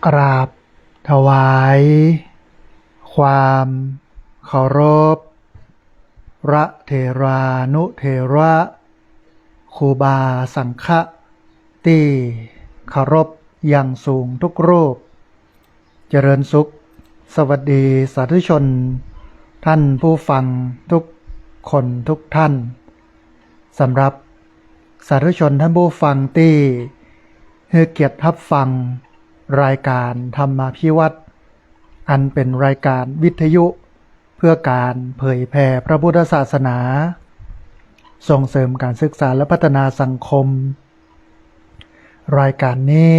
กราบถวายความเคารพพระเถรานุเถระครูบาสังฆะที่เคารพอย่างสูงทุกรูปเจริญสุขสวัสดีสาธุชนท่านผู้ฟังทุกคนทุกท่านสำหรับสาธุชนท่านผู้ฟังที่ให้เกียรติรับฟังรายการธรรมาภิวัตน์อันเป็นรายการวิทยุเพื่อการเผยแผ่พระพุทธศาสนาส่งเสริมการศึกษาและพัฒนาสังคมรายการนี้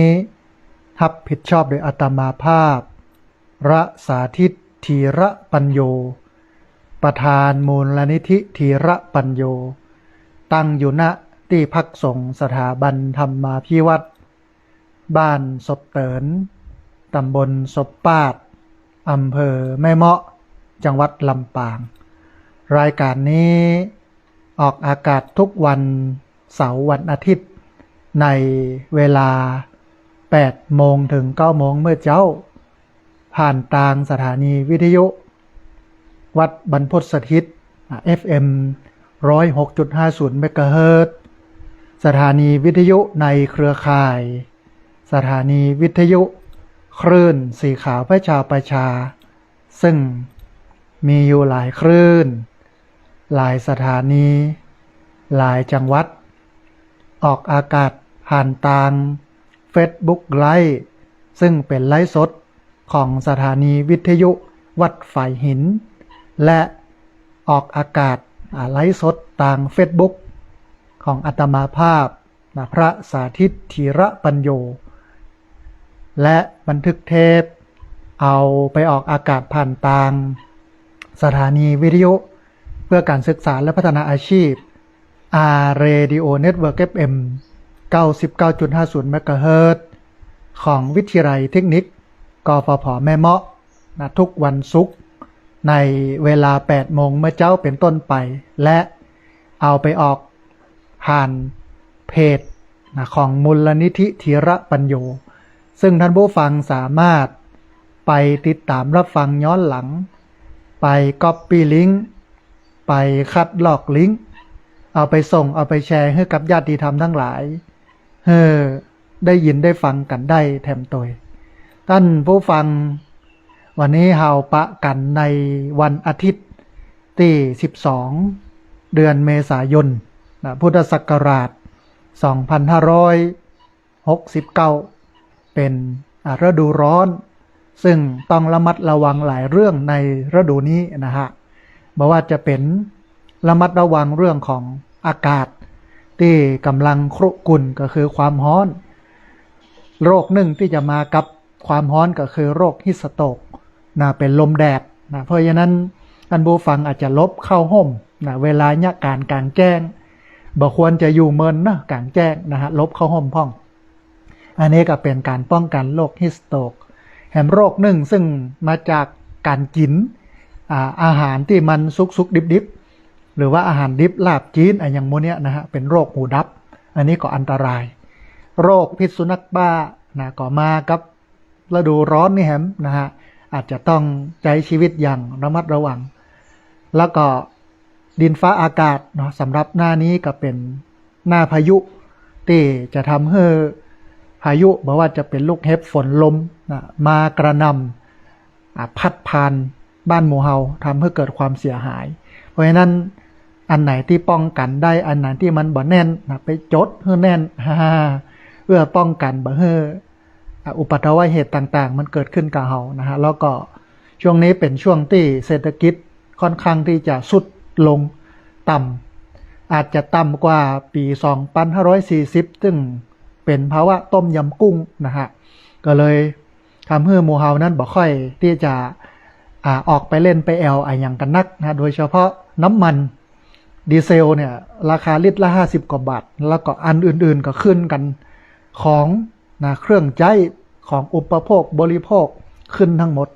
รับผิดชอบโดยอาตมาภาพระสาธิตธีระปัญโยประธานมูลนิธิธีระปัญโยตั้งอยู่ณที่พักสงฆ์สถาบันธรรมาภิวัตน์บ้านศพเตินตำบลศพปาดอำเภอแม่เมาะจังหวัดลำปางรายการนี้ออกอากาศทุกวันเสาร์วันอาทิตย์ในเวลา 8 โมงถึง 9 โมงเมื่อเจ้าผ่านทางสถานีวิทยุวัดบรรพตสถิต FM 106.50 เมกะเฮิรตซ์สถานีวิทยุในเครือข่ายสถานีวิทยุคลื่นสีขาวประชาซึ่งมีอยู่หลายคลื่นหลายสถานีหลายจังหวัดออกอากาศผ่านทาง Facebook ไลฟ์ซึ่งเป็นไลฟ์สดของสถานีวิทยุวัดฝ่ายหินและออกอากาศไลฟ์สดทาง Facebook ของอาตมาภาพพระสาธิตธีระปัญโยและบันทึกเทปเอาไปออกอากาศผ่านทางสถานีวิทยุเพื่อการศึกษาและพัฒนาอาชีพ Radio Network FM 99.50 เมกะเฮิรตซ์ของวิทยาลัยเทคนิคกฟผ.แม่เมาะทุกวันศุกร์ในเวลา 8 โมงเมื่อเจ้าเป็นต้นไปและเอาไปออกผ่านเพจของมูลนิธิธีระปัญโยซึ่งท่านผู้ฟังสามารถไปติดตามรับฟังย้อนหลังไปก๊อปปี้ลิงก์ไปคัดลอกลิงก์เอาไปส่งเอาไปแชร์ให้กับญาติธรรมทั้งหลายได้ยินได้ฟังกันได้แถมตัวท่านผู้ฟังวันนี้เฮาปะกันในวันอาทิตย์ที่12เดือนเมษายนพุทธศักราช2569เป็นฤดูร้อนซึ่งต้องระมัดระวังหลายเรื่องในฤดูนี้นะฮะไม่ว่าจะเป็นระมัดระวังเรื่องของอากาศที่กำลังครุกุ่นก็คือความร้อนโรคหนึ่งที่จะมากับความร้อนก็คือโรคฮิสโตรกเป็นลมแดดเพราะฉะนั้นท่านผู้ฟังอาจจะลบเข้าห่มเวลาเนี่ยการกลางแจ้งบ่ควรจะอยู่เมินกลางแจ้งนะฮะลบเข้าห่มพ่องอันนี้ก็เป็นการป้องกันโรคฮิสโตรกแถมโรคหนึ่งซึ่งมาจากการกินอาหารที่มันสุกดิบหรือว่าอาหารดิบลาบจีนอย่างโมเนี้ยนะฮะเป็นโรคหูดับอันนี้ก็อันตรายโรคพิษสุนัขบ้าก็มากับฤดูร้อนนี่แฮมนะฮะอาจจะต้องใช้ชีวิตอย่างระมัดระวังแล้วก็ดินฟ้าอากาศเนาะสำหรับหน้านี้ก็เป็นหน้าพายุที่จะทำให้พายุบอกว่าจะเป็นลูกเห็บฝนลมมากระหน่ำพัดผ่านบ้านหมู่เฮาทำให้เกิดความเสียหายเพราะฉะนั้นอันไหนที่ป้องกันได้อันไหนที่มันบ่แน่นไปจดให้แน่นเพื่อป้องกันบ่ให้อุบัติเหตุต่างๆมันเกิดขึ้นกับเฮานะฮะแล้วก็ช่วงนี้เป็นช่วงที่เศรษฐกิจค่อนข้างที่จะสุดลงต่ำอาจจะต่ำกว่าปี2540ซึ่งเป็นภาวะต้มยำกุ้งนะฮะก็เลยทำให้หมู่เฮานั้นบ่ค่อยที่จะออกไปเล่นไปแอลอย่างกันนักนะโดยเฉพาะน้ำมันดีเซลเนี่ยราคาลิตรละ50กว่าบาทแล้วก็อันอื่นๆก็ขึ้นกันของเครื่องใช้ของอุปโภคบริโภคขึ้นทั้งหมด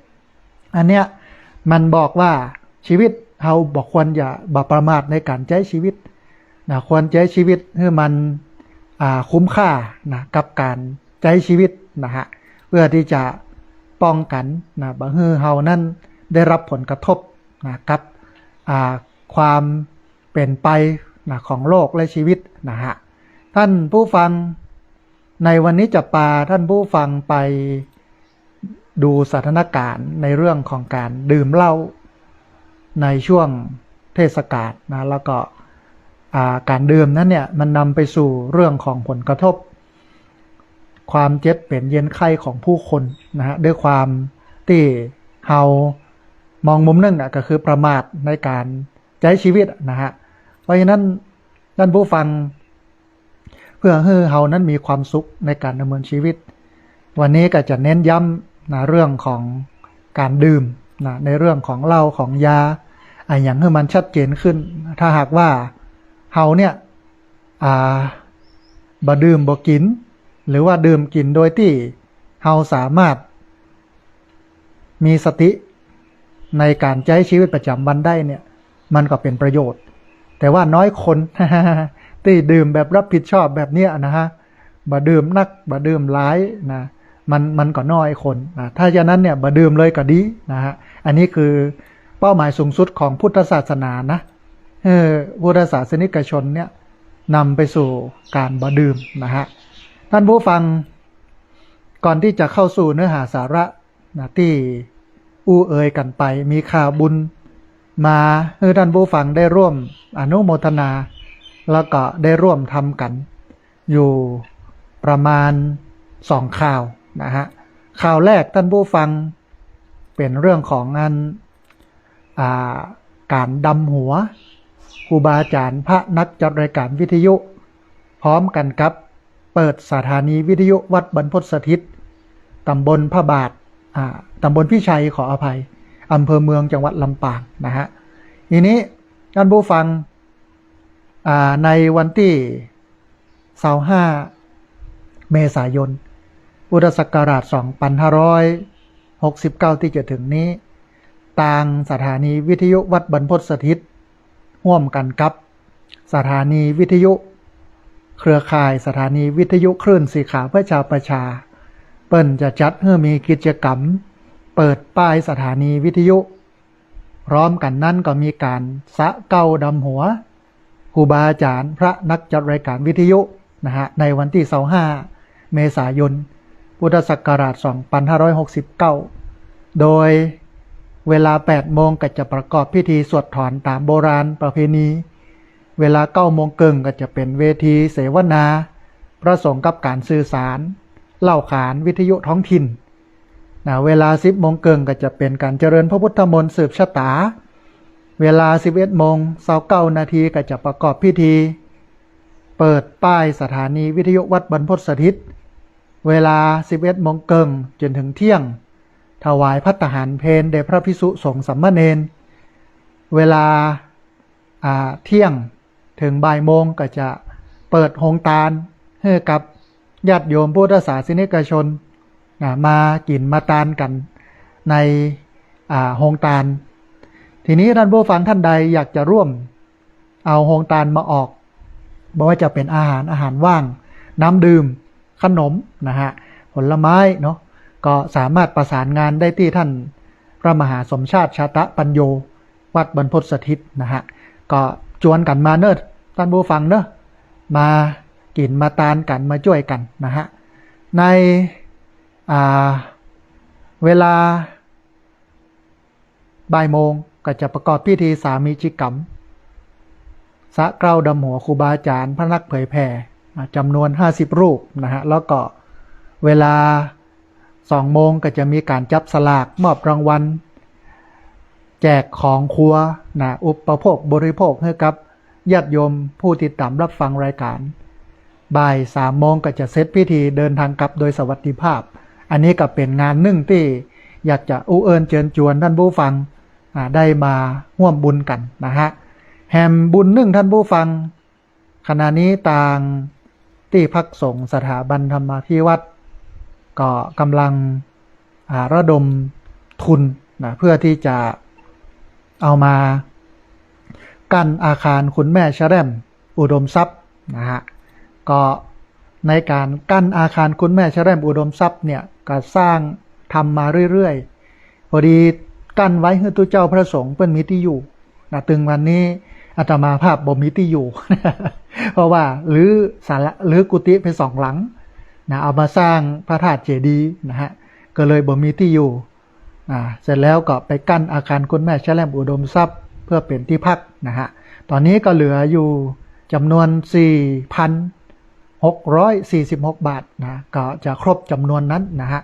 อันเนี้ยมันบอกว่าชีวิตเฮาบ่ควรอย่าบ่ประมาทในการใช้ชีวิตควรใช้ชีวิตให้มันคุ้มค่ากับการใช้ชีวิตนะฮะ เพื่อที่จะป้องกันนะบ่ให้เฮานั้นได้รับผลกระทบนะครับความเป็นไปนะของโลกและชีวิตนะฮะท่านผู้ฟังในวันนี้จะพาท่านผู้ฟังไปดูสถานการณ์ในเรื่องของการดื่มเหล้าในช่วงเทศกาลนะแล้วก็การดื่มนั้นเนี่ยมันนำไปสู่เรื่องของผลกระทบความเจ็บเป็นเย็นไข้ของผู้คนนะฮะด้วยความที่เฮามองมุมนึงก็คือประมาทในการใช้ชีวิตนะฮะเพราะฉะนั้นท่านผู้ฟังเพื่อให้เฮานั้นมีความสุขในการดำเนินชีวิตวันนี้ก็จะเน้นย้ำนะเรื่องของการดื่มนะในเรื่องของเหล้าของยาอย่างให้มันชัดเจนขึ้นถ้าหากว่าเฮาเนี่ยบ่ดื่มบ่กินหรือว่าดื่มกินโดยที่เฮาสามารถมีสติในการใช้ชีวิตประจำวันได้เนี่ยมันก็เป็นประโยชน์แต่ว่าน้อยคน ที่ดื่มแบบรับผิดชอบแบบเนี้ยนะฮะบ่ดื่มนักบ่ดื่มหลายนะมันก็น้อยคนนะถ้าฉะนั้นเนี่ยบ่ดื่มเลยก็ดีนะฮะอันนี้คือเป้าหมายสูงสุดของพุทธศาสนานะพุทธศาสนิกชนเนี่ยนำไปสู่การบ่ดื่มนะฮะท่านผู้ฟังก่อนที่จะเข้าสู่เนื้อหาสาระนะที่เอ่ยกันไปมีข่าวบุญมาให้ท่านผู้ฟังได้ร่วมอนุโมทนาแล้วก็ได้ร่วมทำกันอยู่ประมาณ2ข่าวนะฮะข่าวแรกท่านผู้ฟังเป็นเรื่องของการดำหัวครูบาอาจารย์พระนักจัดรายการวิทยุพร้อมกันครับเปิดสถานีวิทยุวัดบรรพตสถิตตำบลพระบาทตำบลพิชัยขออภัยอำเภอเมืองจังหวัดลำปางนะฮะทีนี้ท่านผู้ฟังในวันที่25เมษายนพุทธศักราช2569ที่จะถึงนี้ทางสถานีวิทยุวัดบรรพตสถิตร่วมกันกับสถานีวิทยุเครือข่ายสถานีวิทยุคลื่นสีขาวเพื่อชาวประชาเปิ้นจะจัดให้มีกิจกรรมเปิดป้ายสถานีวิทยุพร้อมกันนั้นก็มีการสะเก้าดำหัวครูบาอาจารย์พระนักจัดรายการวิทยุนะฮะในวันที่25เมษายนพุทธศักราช2569โดยเวลา 8 โมงก็จะประกอบพิธีสวดถอนตามโบราณประเพณีเวลา 9 โมงครึ่งก็จะเป็นเวทีเสวนาประสงค์กับการสื่อสารเล่าขานวิทยุท้องถิ่นเวลา 10 โมงครึ่งก็จะเป็นการเจริญพระพุทธมนต์สืบชะตาเวลา 11 โมง29 นาทีก็จะประกอบพิธีเปิดป้ายสถานีวิทยุวัดบรรพตสถิตเวลา 11 โมงครึ่งจนถึงเที่ยงถวายภัตตาหารเพลแด่พระภิกษุสงฆ์สามเณรเวลาเที่ยงถึงบ่ายโมงก็จะเปิดโฮงทานให้กับญาติโยมพุทธศาสนิกชนมากินมาทานกันในโฮงทานทีนี้ท่านผู้ฟังท่านใดอยากจะร่วมเอาโฮงทานมาออกบอกว่าจะเป็นอาหารว่างน้ำดื่มขนมนะฮะผลไม้เนาะก็สามารถประสานงานได้ที่ท่านพระมหาสมชาติชาตะปัญโยวัดบรรพตสถิตนะฮะก็ชวนกันมาเนอะท่านผู้ฟังเนอะมากินมาทานกันมาช่วยกันนะฮะในเวลาบ่ายโมงก็จะประกอบพิธีสามีจิกรรมสะเกล้าดำหัวครูบาอาจารย์พระนักเผยแผ่จำนวน50รูปนะฮะแล้วก็เวลา2 โมงก็จะมีการจับสลากมอบรางวัลแจกของครัวนะอุปโภคบริโภคให้กับญาติโยมผู้ติดตามรับฟังรายการบ่าย 3 โมงก็จะเสร็จพิธีเดินทางกลับโดยสวัสดิภาพอันนี้ก็เป็นงานหนึ่งที่อยากจะเอิญเชิญชวนท่านผู้ฟังได้มาร่วมบุญกันนะฮะแห่มบุญหนึ่งท่านผู้ฟังขณะนี้ต่างที่พักสงฆ์สถาบันธรรมาภิวัตรก็กำลังระดมทุนนะเพื่อที่จะเอามากั้นอาคารคุณแม่ชะแรมอุดมทรัพย์นะฮะก็ ในการกั้นอาคารคุณแม่ชแรมอุดมทรัพย์เนี่ยก็สร้างทำมาเรื่อยๆพอดีกั้นไว้ให้ตุเจ้าพระสงฆ์เป็นมีที่อยู่นะตึงวันนี้อาตมาภาพบ่มีที่อยู่ เพราะว่าหรือศาลาหรือกุฏิไปสองหลังนะเอามาสร้างพระธาตุเจดีย์นะฮะก็เลยบ่มีที่อยู่เสร็จแล้วก็ไปกั้นอาคารคุณแม่ชแรมอุดมทรัพย์เพื่อเป็นที่พักนะฮะตอนนี้ก็เหลืออยู่จำนวน 4,646 บาทนะก็จะครบจำนวนนั้นนะฮะ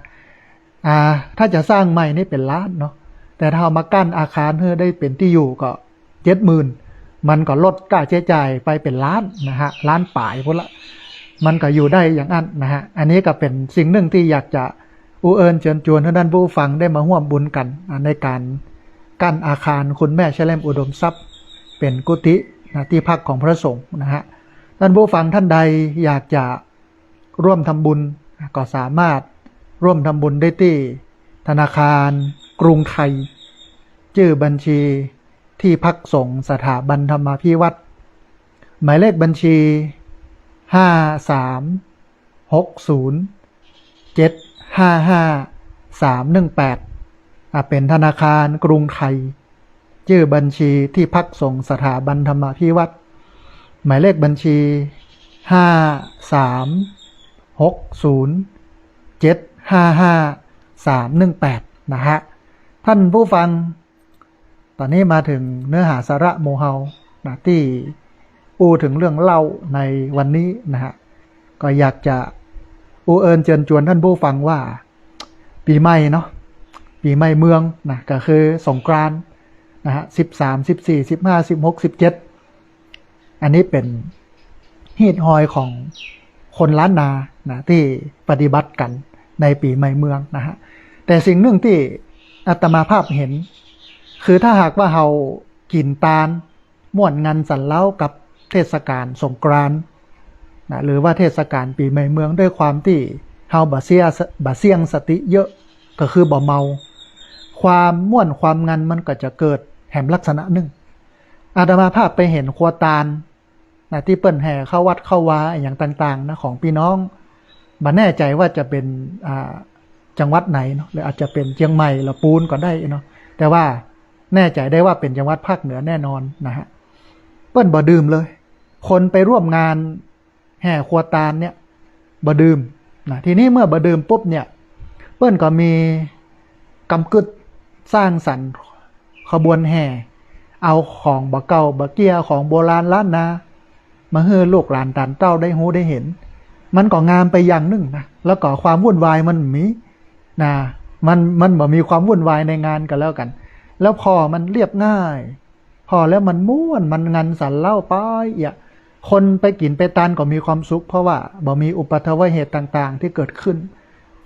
ถ้าจะสร้างใหม่นี่เป็นล้านเนาะแต่ถ้าเอามากั้นอาคารเพื่อได้เป็นที่อยู่ก็70,000มันก็ลดค่าใช้จ่ายไปเป็นล้านนะฮะล้านป่ายพุ่นละมันก็อยู่ได้อย่างนั้นนะฮะอันนี้ก็เป็นสิ่งหนึ่งที่อยากจะเอิญเชิญชวนให้ท่านผู้ฟังได้มาร่วมบุญกันในการกั้นอาคารคุณแม่ชแรมอุดมทรัพย์เป็นกุฏินะที่พักของพระสงฆ์นะฮะท่านผู้ฟังท่านใดอยากจะร่วมทำบุญก็สามารถร่วมทำบุญได้ที่ธนาคารกรุงไทยชื่อบัญชีที่พักสงฆ์สถาบันธรรมาภิวัตรหมายเลขบัญชี5360755318เป็นธนาคารกรุงไทยชื่อบัญชีที่พักสงฆ์สถาบันธรรมาภิวัตรหมายเลขบัญชี5360755318นะฮะท่านผู้ฟังตอนนี้มาถึงเนื้อหาสาระโมเฮานะที่พูดถึงเรื่องเล่าในวันนี้นะฮะก็อยากจะเอิญเชิญชวนท่านผู้ฟังว่าปีใหม่เนาะปีใหม่เมืองนะก็คือสงกรานต์นะฮะ13 14 15 16 17อันนี้เป็นฮีทฮอยของคนล้านนานะที่ปฏิบัติกันในปีใหม่เมืองนะฮะแต่สิ่งหนึ่งที่อาตมาภาพเห็นคือถ้าหากว่าเรากินตาลม่วนงานสันเล้ากับเทศกาลสงกรานต์นะหรือว่าเทศกาลปีใหม่เมืองด้วยความที่เฮาบะเสี่ยงสติเยอะก็คือบ่เมาความม่วนความงันมันก็จะเกิดแห่งลักษณะหนึ่งอาตมาภาพไปเห็นครัวตาลนะที่เปิ้นแห่เข้าวัดเข้าวาอย่างต่างๆนะของพี่น้องมาแน่ใจว่าจะเป็นจังหวัดไหนเนาะหรืออาจจะเป็นเชียงใหม่ละปูนก็ได้เนาะแต่ว่าแน่ใจได้ว่าเป็นจังหวัดภาคเหนือแน่นอนนะฮะเปิ้นบ่ดื่มเลยคนไปร่วมงานแห่ครัวตาลเนี่ยบ่ดื่มนะทีนี้เมื่อบ่ดื่มปุ๊บเนี่ยเปิ้นก็มีกำกึดสร้างสรรค์ขบวนแห่เอาของบ่เก่าบ่เกี้ยของโบราณล้านนามาให้ลูกหลานตานเต้าได้ฮู้ได้เห็นมันก็งามไปอย่างหนึ่งนะแล้วก็ความวุ่นวายมันมีนะมันบ่มีความวุ่นวายในงานกันแล้วกันแล้วพอมันเรียบง่ายพอแล้วมันม่วนมันงันสันเล่าไปคนไปกินไปตานก็มีความสุขเพราะว่าบ่มีอุปัทวเหตุต่างๆที่เกิดขึ้น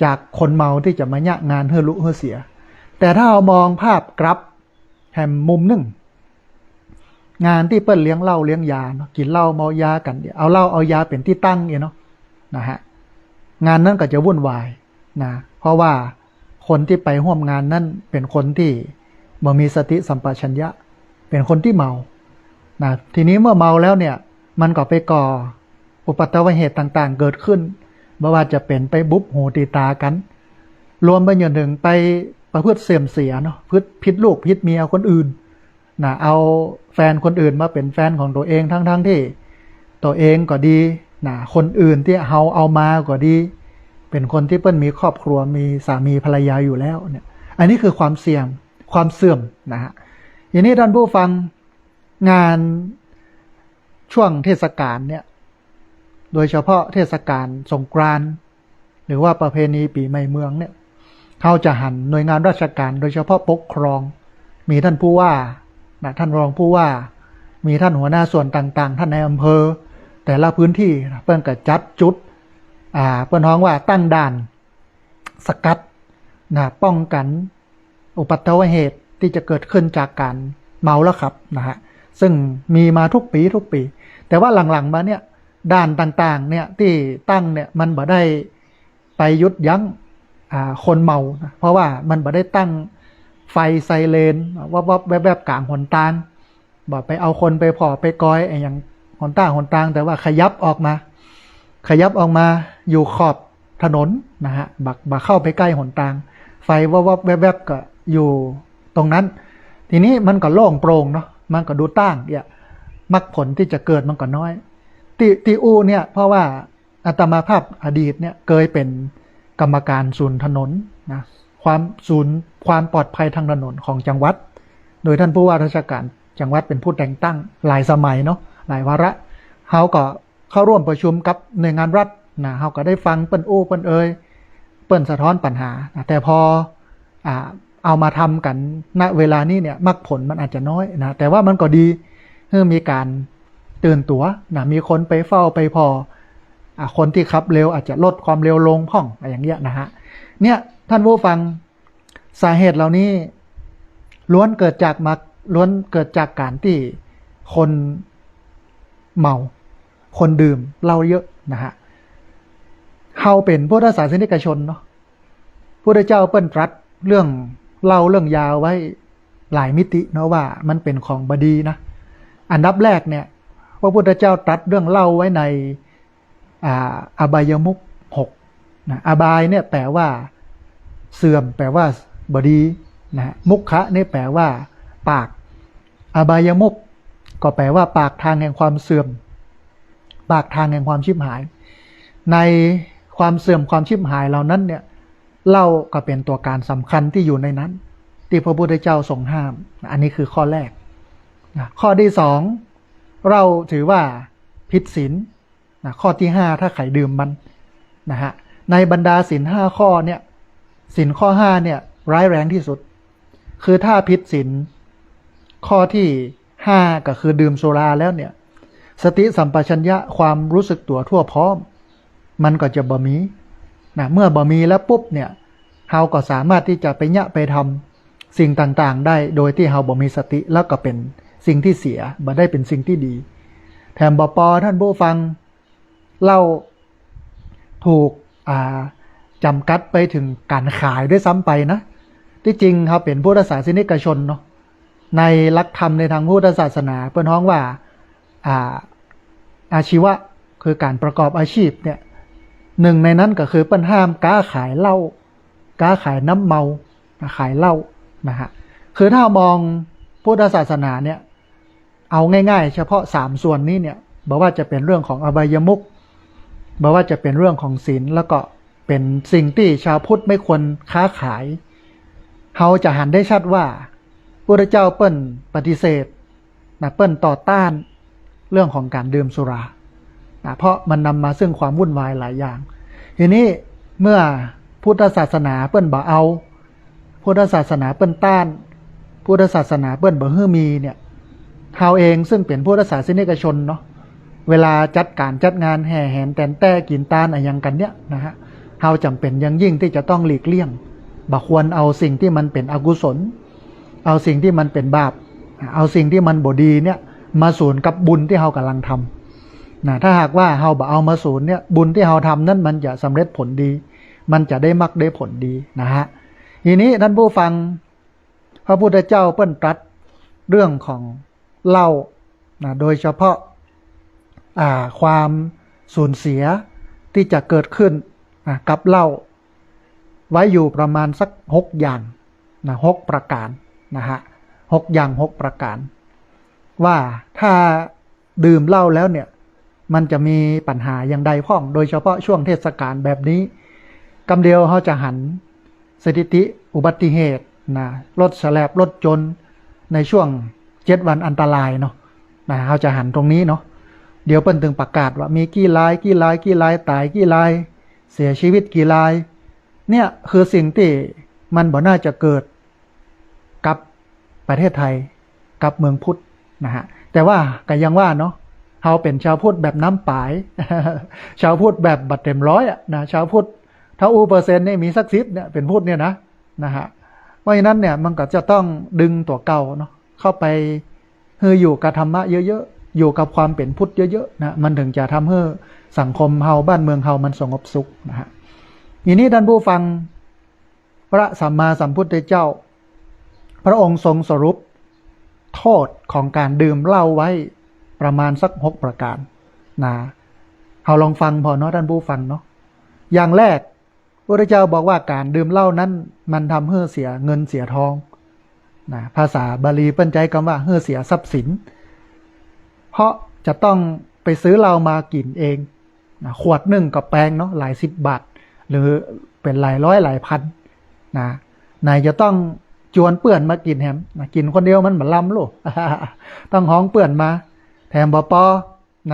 จากคนเมาที่จะมาญะงานเฮือลุเฮือเสียแต่ถ้าเรามองภาพกลับแห่งมุมหนึ่งงานที่เปิ้นเลี้ยงเหล้าเลี้ยงยาเนาะกินเหล้าเมายากันเอาเหล้าเอายาเป็นที่ตั้งเนาะนะฮะงานนั้นก็จะวุ่นวายนะเพราะว่าคนที่ไปร่วมงานนั้นเป็นคนที่บ่มีสติสัมปชัญญะเป็นคนที่เมานะทีนี้เมื่อเมาแล้วเนี่ยมันก็ไปก่ออุปัตตวเหตุต่างๆเกิดขึ้นไม่ว่าจะเป็นไปบุบหูตีตากันรวมไปจนถึงไปประพฤติเสื่อมเสียเนาะพิษลูกพิษเมียคนอื่นนะเอาแฟนคนอื่นมาเป็นแฟนของตัวเองทั้งที่ตัวเองก็ดีนะคนอื่นที่เอามาก็ดีเป็นคนที่เปิ้นมีครอบครัวมีสามีภรรยาอยู่แล้วเนี่ยอันนี้คือความเสี่ยงความเสื่อมนะฮะอย่างนี้ท่านผู้ฟังงานช่วงเทศกาลเนี่ยโดยเฉพาะเทศกาลสงกรานต์หรือว่าประเพณีปีใหม่เมืองเนี่ยเขาจะหันหน่วยงานราชการโดยเฉพาะปกครองมีท่านผู้ว่านะท่านรองผู้ว่ามีท่านหัวหน้าส่วนต่างๆท่านในอำเภอแต่ละพื้นที่เปิ้นก็จัดจุดเปิ้นฮ้องว่าตั้งด่านสกัดนะป้องกันอุปัตตวเหตุที่จะเกิดขึ้นจากการเมาแล้วขับนะฮะซึ่งมีมาทุกปีแต่ว่าหลังๆมาเนี่ยด่านต่างๆเนี่ยที่ตั้งเนี่ยมันบ่ได้ไปยุดยั้งคนเมานะเพราะว่ามันบ่ได้ตั้งไฟไซเรนวับๆแวบๆกลางหนทางบ่ไปเอาคนไปผ่อไปก้อยอย่างหนทางแต่ว่าขยับออกมา ขยับออกมาอยู่ขอบถนนนะฮะบักเข้าไปใกล้หนทางไฟวับแวบก็อยู่ตรงนั้นทีนี้มันก็โล่งโปร่งเนาะมันก็ดูตั้งเนี่ยมรรคผลที่จะเกิดมันก็น้อยติอูเนี่ยเพราะว่าอาตมาภาพอดีตเนี่ยเคยเป็นกรรมการศูนย์ถนนนะความปลอดภัยทางถนนของจังหวัดโดยท่านผู้ว่าราชการจังหวัดเป็นผู้แต่งตั้งหลายสมัยเนาะหลายวาระเขาก็เข้าร่วมประชุมกับหน่วยงานรัฐนะเขาก็ได้ฟังเปิ้นอู้เปิ้นเอ่ยเปิ้นสะท้อนปัญหาแต่พอเอามาทำกันณเวลานี้เนี่ยมรรคผลมันอาจจะน้อยนะแต่ว่ามันก็ดีมีการตื่นตัวนะมีคนไปเฝ้าไปพอคนที่ขับเร็วอาจจะลดความเร็วลงพ่องอะไรอย่างเงี้ยนะฮะเนี่ยท่านผู้ฟังสาเหตุเหล่านี้ล้วนเกิดจากการที่คนเมาคนดื่มเหล้าเยอะนะฮะเฮาเป็นพุทธศาสนิกชนเนาะพุทธเจ้าเปิ้นตรัสเรื่องเหล้าเรื่องยาไว้หลายมิติเนาะว่ามันเป็นของบดีนะอันดับแรกเนี่ยพระพุทธเจ้าตรัสเรื่องเหล้าไว้ในอบายมุข6นะอบายเนี่ยแปลว่าเสื่อมแปลว่าบดีนะมุขะนี่แปลว่าปากอบายมุขก็แปลว่าปากทางแห่งความเสื่อมปากทางแห่งความชิบหายในความเสื่อมความชิบหายเหล่านั้นเนี่ยเหล้าก็เป็นตัวการสำคัญที่อยู่ในนั้นที่พระพุทธเจ้าทรงห้ามอันนี้คือข้อแรกข้อที่สองเราถือว่าผิดศีลข้อที่5ถ้าใครดื่มมันนะฮะในบรรดาศีล5ข้อเนี่ยศีลข้อ5เนี่ยร้ายแรงที่สุดคือถ้าผิดศีลข้อที่5ก็คือดื่มสุราแล้วเนี่ยสติสัมปชัญญะความรู้สึกตัวทั่วพร้อมมันก็จะบ่มีนะเมื่อบ่มีแล้วปุ๊บเนี่ยเฮาก็สามารถที่จะไปยะไปทำสิ่งต่างๆได้โดยที่เฮาบ่มีสติแล้วก็เป็นสิ่งที่เสียบ่ได้เป็นสิ่งที่ดีแถมบ่ปอท่านผู้ฟังเล่าถูกจำกัดไปถึงการขายด้วยซ้ำไปนะที่จริงครับเป็นพุทธศาสนิกชนเนาะในหลักธรรมในทางพุทธศาสนาเปิ้นฮ้องว่าอาชีวะคือการประกอบอาชีพเนี่ยหนึ่งในนั้นก็คือเปิ้นห้ามค้าขายเหล้าค้าขายน้ำเมาขายเหล้านะฮะคือถ้ามองพุทธศาสนาเนี่ยเอาง่ายๆเฉพาะ3ส่วนนี้เนี่ยบอกว่าจะเป็นเรื่องของอบายมุขบอกว่าจะเป็นเรื่องของศีลแล้วก็เป็นสิ่งที่ชาวพุทธไม่ควรค้าขายเขาจะหันได้ชัดว่าพระเจ้าเปิ้นปฏิเสธนะเปิ้นต่อต้านเรื่องของการดื่มสุรานะเพราะมันนำมาซึ่งความวุ่นวายหลายอย่างทีนี้เมื่อพุทธศาสนาเปิ้นบ่เอาพุทธศาสนาเปิ้นต้านพุทธศาสนาเปิ้นบ่ฮื้อมีเนี่ยเขาเองซึ่งเป็นพุทธศาสนิกชนเนาะเวลาจัดงานแห่แหนแต่นแต่กินตานอะไรอย่างกันเนี่ยนะฮะเราจำเป็นอย่างยิ่งที่จะต้องหลีกเลี่ยงบ่ควรเอาสิ่งที่มันเป็นอกุศลเอาสิ่งที่มันเป็นบาปเอาสิ่งที่มันบ่ดีเนี่ยมาสูญกับบุญที่เรากำลังทำนะถ้าหากว่าเราบ่เอามาสูญเนี่ยบุญที่เราทำนั้นมันจะสำเร็จผลดีมันจะได้มรรคได้ผลดีนะฮะทีนี้ท่านผู้ฟังพระพุทธเจ้าเปิ้นตรัสเรื่องของเหล้านะโดยเฉพาะความสูญเสียที่จะเกิดขึ้นกับเหล้าไว้อยู่ประมาณสัก6อย่างนะ6ประการนะฮะ6อย่าง6ประการว่าถ้าดื่มเหล้าแล้วเนี่ยมันจะมีปัญหาอย่างใดพ้องโดยเฉพาะช่วงเทศกาลแบบนี้กำเดียวเขาจะหันสถิติอุบัติเหตุนะรถแสลบรถจนในช่วง7วันอันตรายเนาะนะเขาจะหันตรงนี้เนาะเดี๋ยวเปิ้นถึงประกาศว่ามีกี่รายตายกี่รายเสียชีวิตกี่รายเนี่ยคือสิ่งที่มันบ่น่าจะเกิดกับประเทศไทยกับเมืองพุทธนะฮะแต่ว่าก็ยังว่าเนาะเราเป็นชาวพุทธแบบน้ำปาย ชาวพุทธแบบบัตรเต็มร้อยอ่ะนะชาวพุทธถ้าเปอร์เซ็นต์นี่มีสัก10เนี่ยเป็นพุทธเนี่ยนะฮะเพราะฉะนั้นเนี่ยมันก็จะต้องดึงตัวเก่าเนาะเข้าไปอยู่กับธรรมะเยอะๆอยู่กับความเป็นพุทธเยอะๆนะมันถึงจะทำให้สังคมเฮาบ้านเมืองเฮามันสงบสุขนะฮะทีนี้ท่านผู้ฟังพระสัมมาสัมพุทธเจ้าพระองค์ทรงสรุปโทษของการดื่มเหล้าไว้ประมาณสัก6ประการนะ เอาลองฟังพอเนาะท่านผู้ฟังเนาะอย่างแรกพระเจ้าบอกว่าการดื่มเหล้านั้นมันทำให้เสียเงินเสียทองนะภาษาบาลีเปิ้นใจคำว่าให้เสียทรัพย์สินเพราะจะต้องไปซื้อเหล้ามากินเองนะขวดหนึ่งก็แพงเนาะหลายสิบบาทหรือเป็นหลายร้อยหลายพันนะนายจะต้องจวนเปื่อนมากินแฮมนะกินคนเดียวมันเหมือนลำลูก ต้องห้องเปื่อนมาแถมบปอ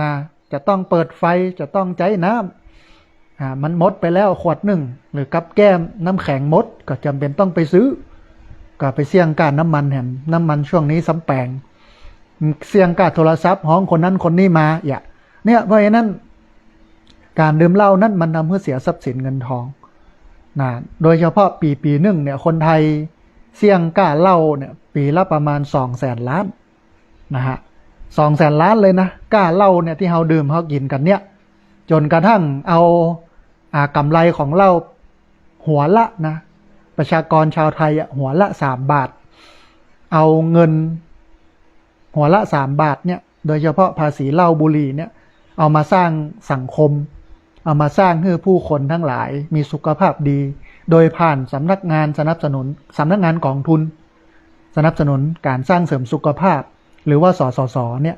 นะจะต้องเปิดไฟจะต้องใจน้ำมันมดไปแล้วขวดหนึ่งหรือกับแก้มน้ำแข็งมดก็จำเป็นต้องไปซื้อก็ไปเสี่ยงการน้ำมันแฮมน้ำมันช่วงนี้สำแปงเสี่ยงการโทรศัพท์ห้องคนนั้นคนนี้มาเนี่ยเพราะฉะนั้นการดื่มเหล้านั้นมันทำให้เสียทรัพย์สินเงินทองนะโดยเฉพาะปีหนึ่งเนี่ยคนไทยเสี่ยงก้าเหล้าเนี่ยปีละประมาณ200,000 ล้านนะฮะ200,000 ล้านเลยนะก้าเหล้าเนี่ยที่เราดื่มเรากินกันเนี่ยจนกระทั่งเอากำไรของเหล้าหัวละนะประชากรชาวไทยหัวละ3 บาทเอาเงินหัวละ3 บาทเนี่ยโดยเฉพาะภาษีเหล้าบุหรี่เนี่ยเอามาสร้างสังคมเอามาสร้างให้ผู้คนทั้งหลายมีสุขภาพดีโดยผ่านสำนักงานสนับสนุนสำนักงานกองทุนสนับสนุนการสร้างเสริมสุขภาพหรือว่าสสสเนี่ย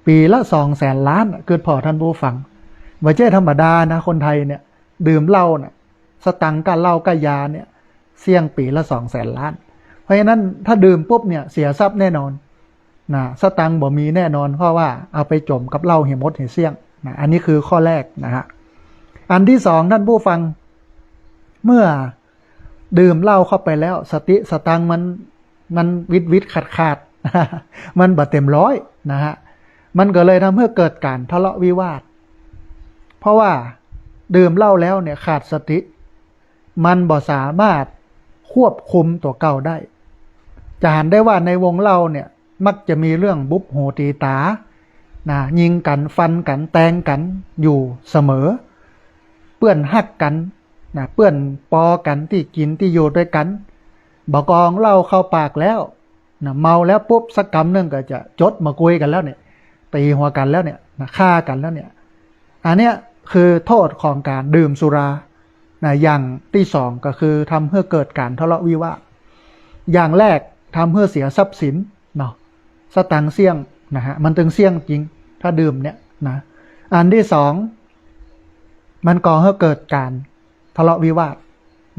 ปีละ200,000 ล้านเกิดพอท่านผู้ฟังไม่ใช่ธรรมดานะคนไทยเนี่ยดื่มเหล้าเนี่ยสตังค์กับเหล้ากับยาเนี่ยเสี่ยงปีละ200,000 ล้านเพราะฉะนั้นถ้าดื่มปุ๊บเนี่ยเสียทรัพย์แน่นอนนะสตังค์บ่มีแน่นอนเพราะว่าเอาไปจมกับเหล้าเหี่ยมดเหี่ยเสี่ยงนะอันนี้คือข้อแรกนะฮะอันที่สองท่านผู้ฟังเมื่อดื่มเหล้าเข้าไปแล้วสติสตังค์มันวิดขาดมันบ่เต็มร้อยนะฮะมันก็เลยทำให้เกิดการทะเลาะวิวาทเพราะว่าดื่มเหล้าแล้วเนี่ยขาดสติมันบ่สามารถควบคุมตัวเก่าได้จะเห็นได้ว่าในวงเหล้าเนี่ยมักจะมีเรื่องบุบโหตีตานะยิงกันฟันกันแทงกันอยู่เสมอเปื้อนหักกันนะเปื้อนปอกันที่กินที่อยู่ด้วยกันบอกองเหล้าเข้าปากแล้วนะเมาแล้วปุ๊บสักคำหนึ่งก็จะจดมาคุยกันแล้วเนี่ยตีหัวกันแล้วเนี่ยนะฆ่ากันแล้วเนี่ยอันเนี้ยคือโทษของการดื่มสุรานะอย่างที่สองก็คือทำให้เกิดการทะเลาะวิวาทอย่างแรกทำให้เสียทรัพย์สินเนาะสตังค์เสี่ยงนะฮะมันถึงเสี่ยงจริงถ้าดื่มเนี่ยนะอันที่สองมันก่อให้เกิดการทะเลาะวิวาท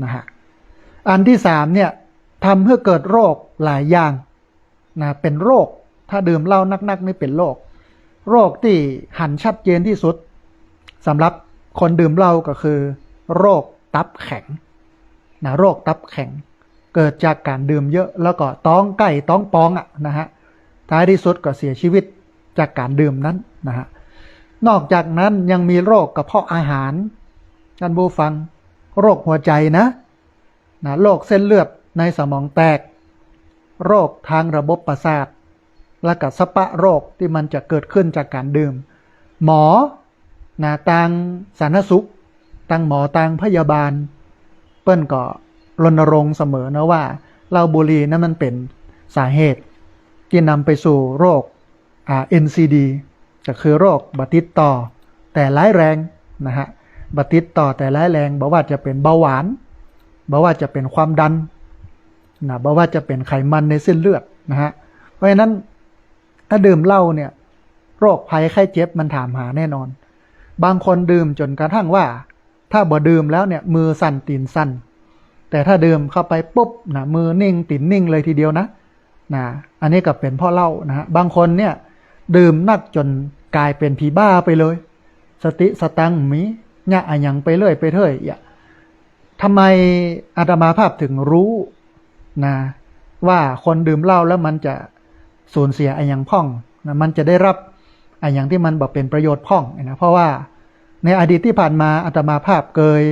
นะฮะอันที่สามเนี่ยทำให้เกิดโรคหลายอย่างนะเป็นโรคถ้าดื่มเหล้านักๆนี่เป็นโรคที่หันชัดเจนที่สุดสำหรับคนดื่มเหล้าก็คือโรคตับแข็งนะโรคตับแข็งเกิดจากการดื่มเยอะแล้วก็ท้องใกล้ท้องปองนะฮะท้ายที่สุดก็เสียชีวิตจากการดื่มนั้นนะฮะนอกจากนั้นยังมีโรคกระเพาะอาหารท่านผู้ฟังโรคหัวใจนะโรคเส้นเลือดในสมองแตกโรคทางระบบประสาทและก็สปะโรคที่มันจะเกิดขึ้นจากการดื่มหมอต่างสาธารณสุขต่างหมอต่างพยาบาลเปิ้นก็รณรงค์เสมอนะว่าเหล้าบุหรี่นั้นมันเป็นสาเหตุที่นำไปสู่โรคNCD ก็คือโรคบัดติดต่อแต่ร้ายแรงนะฮะบัดติดต่อแต่ร้ายแรงบอกว่าจะเป็นเบาหวานบอกว่าจะเป็นความดันนะบอกว่าจะเป็นไขมันในเส้นเลือดนะฮะเพราะฉะนั้นถ้าดื่มเหล้าเนี่ยโรคภัยไข้เจ็บมันถามหาแน่นอนบางคนดื่มจนกระทั่งว่าถ้าบ่ดื่มแล้วเนี่ยมือสั่นตีนสั่นแต่ถ้าดื่มเข้าไปปุ๊บนะมือนิ่งตีนนิ่งเลยทีเดียวนะอันนี้ก็เป็นเพราะเหล้านะฮะบางคนเนี่ยดื่มนักจนกลายเป็นผีบ้าไปเลยสติสตังค์มีเนี่ยอะยังไปเรื่อยไปเรื่อยทำไมอาตมาภาพถึงรู้นะว่าคนดื่มเหล้าแล้วมันจะสูญเสียอะยังพ่องนะมันจะได้รับอะยังที่มันบอกเป็นประโยชน์พ่องนะเพราะว่าในอดีตที่ผ่านมาอาตมาภาพเคย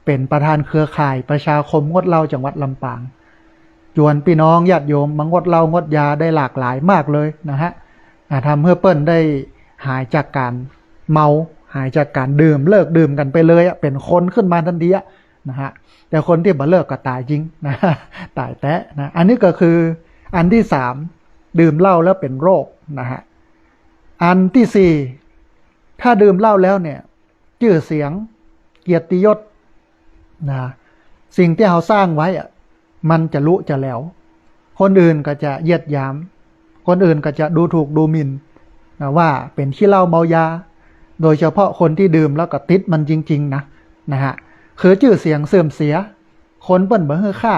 เป็นประธานเครือข่ายประชาคมงดเหล้าจังหวัดลำปางชวนพี่น้องญาติโยมมางดเหล้างดยาได้หลากหลายมากเลยนะฮะทำให้เปิ้ลได้หายจากการเมาหายจากการดื่มเลิกดื่มกันไปเลยเป็นคนขึ้นมาทันทีนะฮะแต่คนที่บ่เลิกก็ตายจริงนะตายแตะนะอันนี้ก็คืออันที่สามดื่มเหล้าแล้วเป็นโรคนะฮะอันที่สี่ถ้าดื่มเหล้าแล้วเนี่ย ชื่อเสียงเกียรติยศนะสิ่งที่เราสร้างไว้อะมันจะลุจะแหลวคนอื่นก็จะเหยียดหยามคนอื่นก็จะดูถูกดูหมิ่นนะว่าเป็นขี้เหล้าเมายาโดยเฉพาะคนที่ดื่มแล้วก็ติดมันจริงๆนะฮะคือชื่อเสียงเสื่อมเสียคนเปิ้นบ่ให้ค่า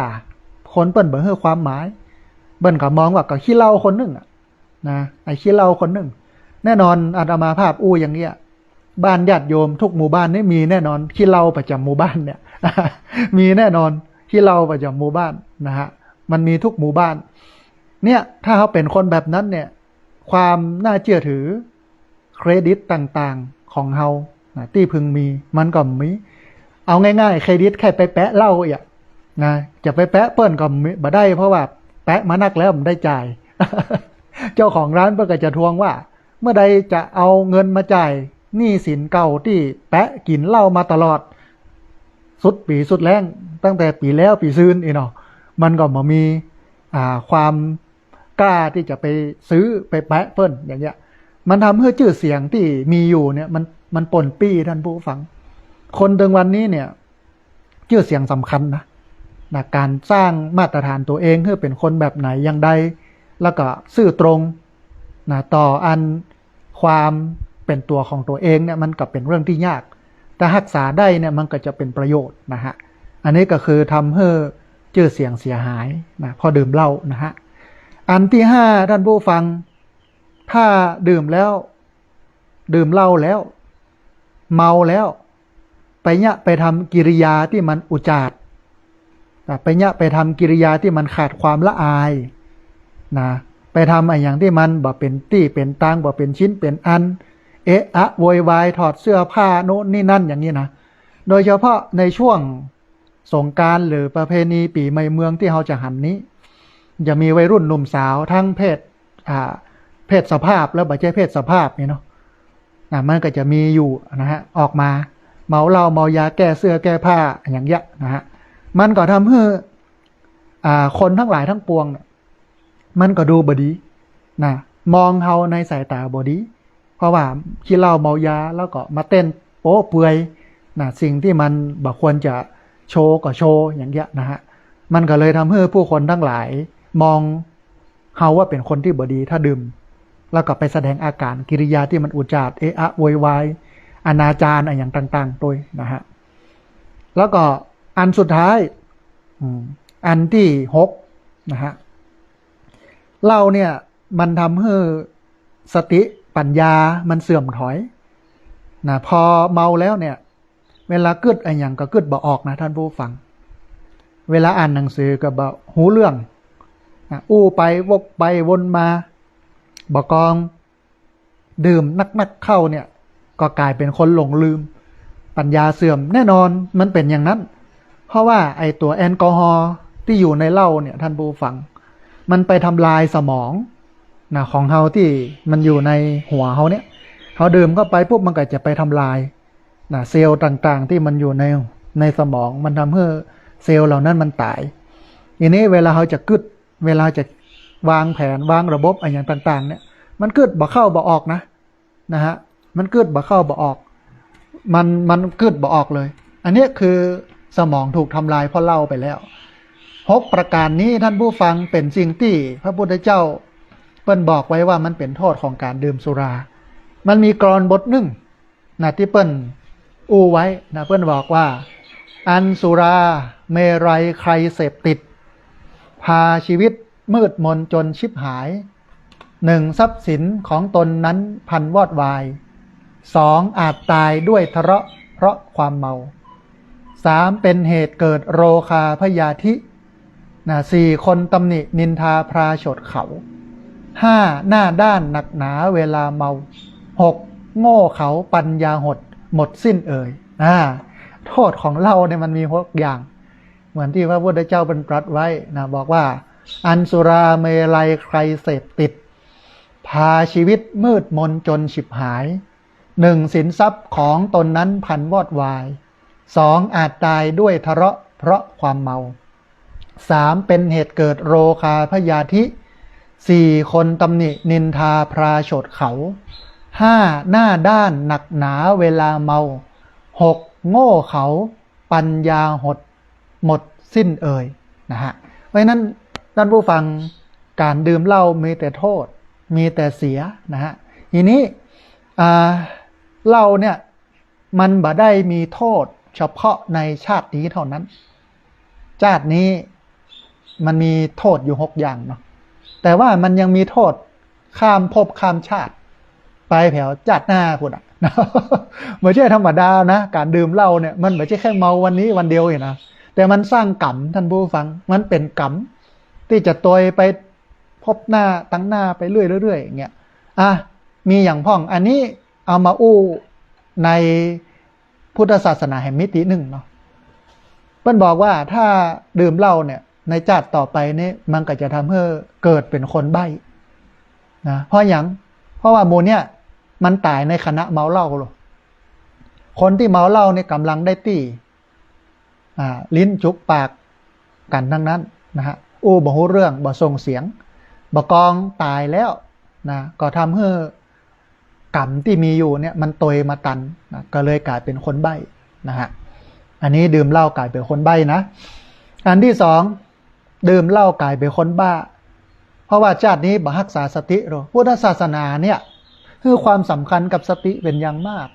คนเปิ้นบ่ให้ความหมายเปิ้นก็มองว่าก็ขี้เหล้าคนหนึ่งนะไอ้ขี้เหล้าคนหนึ่งแน่นอนอาตมาภาพอู้อย่างเงี้ยบ้านญาติโยมทุกหมู่บ้านนี่มีแน่นอนขี้เหล้าประจำหมู่บ้านเนี่ย มีแน่นอนขี้เหล้าประจำหมู่บ้านนะฮะมันมีทุกหมู่บ้านเนี่ยถ้าเขาเป็นคนแบบนั้นเนี่ยความน่าเชื่อถือเครดิตต่างๆของเขาที่พึงมีมันก็มีเอาง่ายๆเครดิตแค่ไปแปะเหล้าอ่ะนะจะไปแปะเปิ้นก็บ่ได้เพราะว่าแปะมานักแล้วมันได้จ่าย เจ้าของร้านเปิ้นก็จะทวงว่าเมื่อใดจะเอาเงินมาจ่ายหนี้สินเก่าที่แปะกินเหล้ามาตลอดสุดปีสุดแรงตั้งแต่ปีแล้วปีซื้นอีเนาะมันก็บ่มีความกล้าที่จะไปซื้อไปแปะเปิ้นอย่างเงี้ยมันทำให้ชื่อเสียงที่มีอยู่เนี่ยมันป่นปี้ท่านผู้ฟังคนถึงวันนี้เนี่ยชื่อเสียงสำคัญนะการสร้างมาตรฐานตัวเองให้เป็นคนแบบไหนอย่างใดแล้วก็ซื่อตรงต่ออันความเป็นตัวของตัวเองเนี่ยมันก็เป็นเรื่องที่ยากแต่รักษาได้เนี่ยมันก็จะเป็นประโยชน์นะฮะอันนี้ก็คือทำให้ชื่อเสียงเสียหายนะพอดื่มเหล้านะฮะอันที่ห้าท่านผู้ฟังถ้าดื่มแล้วดื่มเหล้าแล้วเมาแล้วไปทำกิริยาที่มันอุจาดไปทำกิริยาที่มันขาดความละอายนะไปทำอะไรอย่างที่มันบ่เป็นตี้เป็นตังบ่เป็นชิ้นเป็นอันเอะอะโวยวายถอดเสื้อผ้าโน่นนี่นั่นอย่างนี้นะโดยเฉพาะในช่วงสงกรานต์หรือประเพณีปีใหม่เมืองที่เราจะหันนี้จะมีวัยรุ่นหนุ่มสาวทั้งเพศสภาพแล้วบ่ใช่เพศสภาพนี่เนาะมันก็จะมีอยู่นะฮะออกมาเมาเหล้าเมายาแก้เสื้อแก้ผ้าอย่างเงี้ยนะฮะมันก็ทำให้คนทั้งหลายทั้งปวงเนี่ยมันก็ดูบดีนะมองเฮาในสายตาบดีเพราะว่าขี้เหล้าเมายาแล้วก็มาเต้นโป๊เปือยนะสิ่งที่มันบ่ควรจะโชว์ก็โชว์อย่างเงี้ยนะฮะมันก็เลยทำให้ผู้คนทั้งหลายมองเฮาว่าเป็นคนที่บดีถ้าดื่มแล้วก็ไปแสดงอาการกิริยาที่มันอุจาดเอะอะโวยวายอนาจารอย่างต่างๆตัวนะฮะแล้วก็อันสุดท้ายอันที่6นะฮะเหล้าเนี่ยมันทำให้สติปัญญามันเสื่อมถอยนะพอเมาแล้วเนี่ยเวลากึดอะไรอย่างก็กึดบ่ออกนะท่านผู้ฟังเวลาอ่านหนังสือก็บ่หูเรื่องอู้ไปวกไปวนมาบ่กองดื่มนักเข้าเนี่ยก็กลายเป็นคนหลงลืมปัญญาเสื่อมแน่นอนมันเป็นอย่างนั้นเพราะว่าไอตัวแอลกอฮอล์ที่อยู่ในเหล้าเนี่ยท่านผู้ฟังมันไปทำลายสมองนะของเฮาที่มันอยู่ในหัวเฮาเนี่ยเขาดื่มเข้าไปปุ๊บมันก็จะไปทำลายนะเซลล์ต่างๆที่มันอยู่ในสมองมันทำให้เซลล์เหล่านั้นมันตายทีนี้เวลาเขาจะกึดเวลาจะวางแผนวางระบบอะไรอย่างต่างๆเนี่ยมันกึดบ่เข้าบ่ออกนะฮะมันกึดบ่เข้าบ่ออกมันกึดบ่ออกเลยอันนี้คือสมองถูกทำลายเพราะเหล้าไปแล้ว6ประการนี้ท่านผู้ฟังเป็นสิ่งที่พระพุทธเจ้าเปิ้นบอกไว้ว่ามันเป็นโทษของการดื่มสุรามันมีกลอนบทหนึ่งนะที่เปิ้นอู้ไว้นะเปิ้นบอกว่าอันสุราเมรัยใครเสพติดพาชีวิตมืดมนจนชิบหาย1ทรัพย์สินของตนนั้นพันวอดวาย2อาจตายด้วยทะเลาะเพราะความเมา3เป็นเหตุเกิดโรคาพยาธิ4คนตำหนินินทาพราชดเขา5หน้าด้านหนักหนาเวลาเมา6โง่เขาปัญญาหดหมดสิ้นเอ่ยโทษของเหล้าเนี่ยมันมี6อย่างเหมือนที่พระพุทธเจ้าบรรตรัสไว้นะบอกว่าอันสุราเมลัยใครเสพติดพาชีวิตมืดมนจนฉิบหาย1สินทรัพย์ของตนนั้นพันวอดวาย2อาจตายด้วยทะเลาะเพราะความเมา3เป็นเหตุเกิดโรคาพยาธิ4คนตำหนินินทาพราชดเขา5หน้าด้านหนักหนาเวลาเมา 6โง่เขาปัญญาหดหมดสิ้นเอ่ยนะฮะเพราะฉะนั้นท่านผู้ฟังการดื่มเหล้ามีแต่โทษมีแต่เสียนะฮะทีนี้เหล้าเนี่ยมันบ่ได้มีโทษเฉพาะในชาตินี้เท่านั้นชาตินี้มันมีโทษอยู่6อย่างเนาะแต่ว่ามันยังมีโทษข้ามภพข้ามชาติไปแถวชาติหน้าพุ่นอ่ะไม่ใช่ธรรมดานะการดื่มเหล้าเนี่ยมันไม่ใช่แค่เมาวันนี้วันเดียวเองนะแต่มันสร้างกรรมท่านผู้ฟังมันเป็นกรรมที่จะตอยไปพบหน้าตั้งหน้าไปเรื่อยๆอย่างเงี้ยมีอย่างพ่องอันนี้เอามาอู้ในพุทธศาสนาแห่งมิติหนึ่งเนาะเพิ่นบอกว่าถ้าดื่มเหล้าเนี่ยในชาติต่อไปนี่มันก็จะทำให้เกิดเป็นคนใบ้นะเพราะอย่างเพราะว่าโมเนี่ยมันตายในขณะเมาเหล้าหรอคนที่เมาเหล้าเนี่ยกำลังได้ตีลิ้นจุกปากกันทั้งนั้นนะฮะอู้บ่ฮู้เรื่องบ่ส่งเสียงบ่กองตายแล้วนะก็ทำให้กรรมที่มีอยู่เนี่ยมันตยมาตันนะก็เลยกลายเป็นคนใบ้นะฮะอันนี้ดื่มเหล้ากลายเป็นคนใบ้นะอันที่สองดื่มเหล้ากลายเป็นคนบ้าเพราะว่าชาตินี้บ่รักษาสติหรอพุทธศาสนาเนี่ยให้ความสำคัญกับสติเป็นอย่างมาก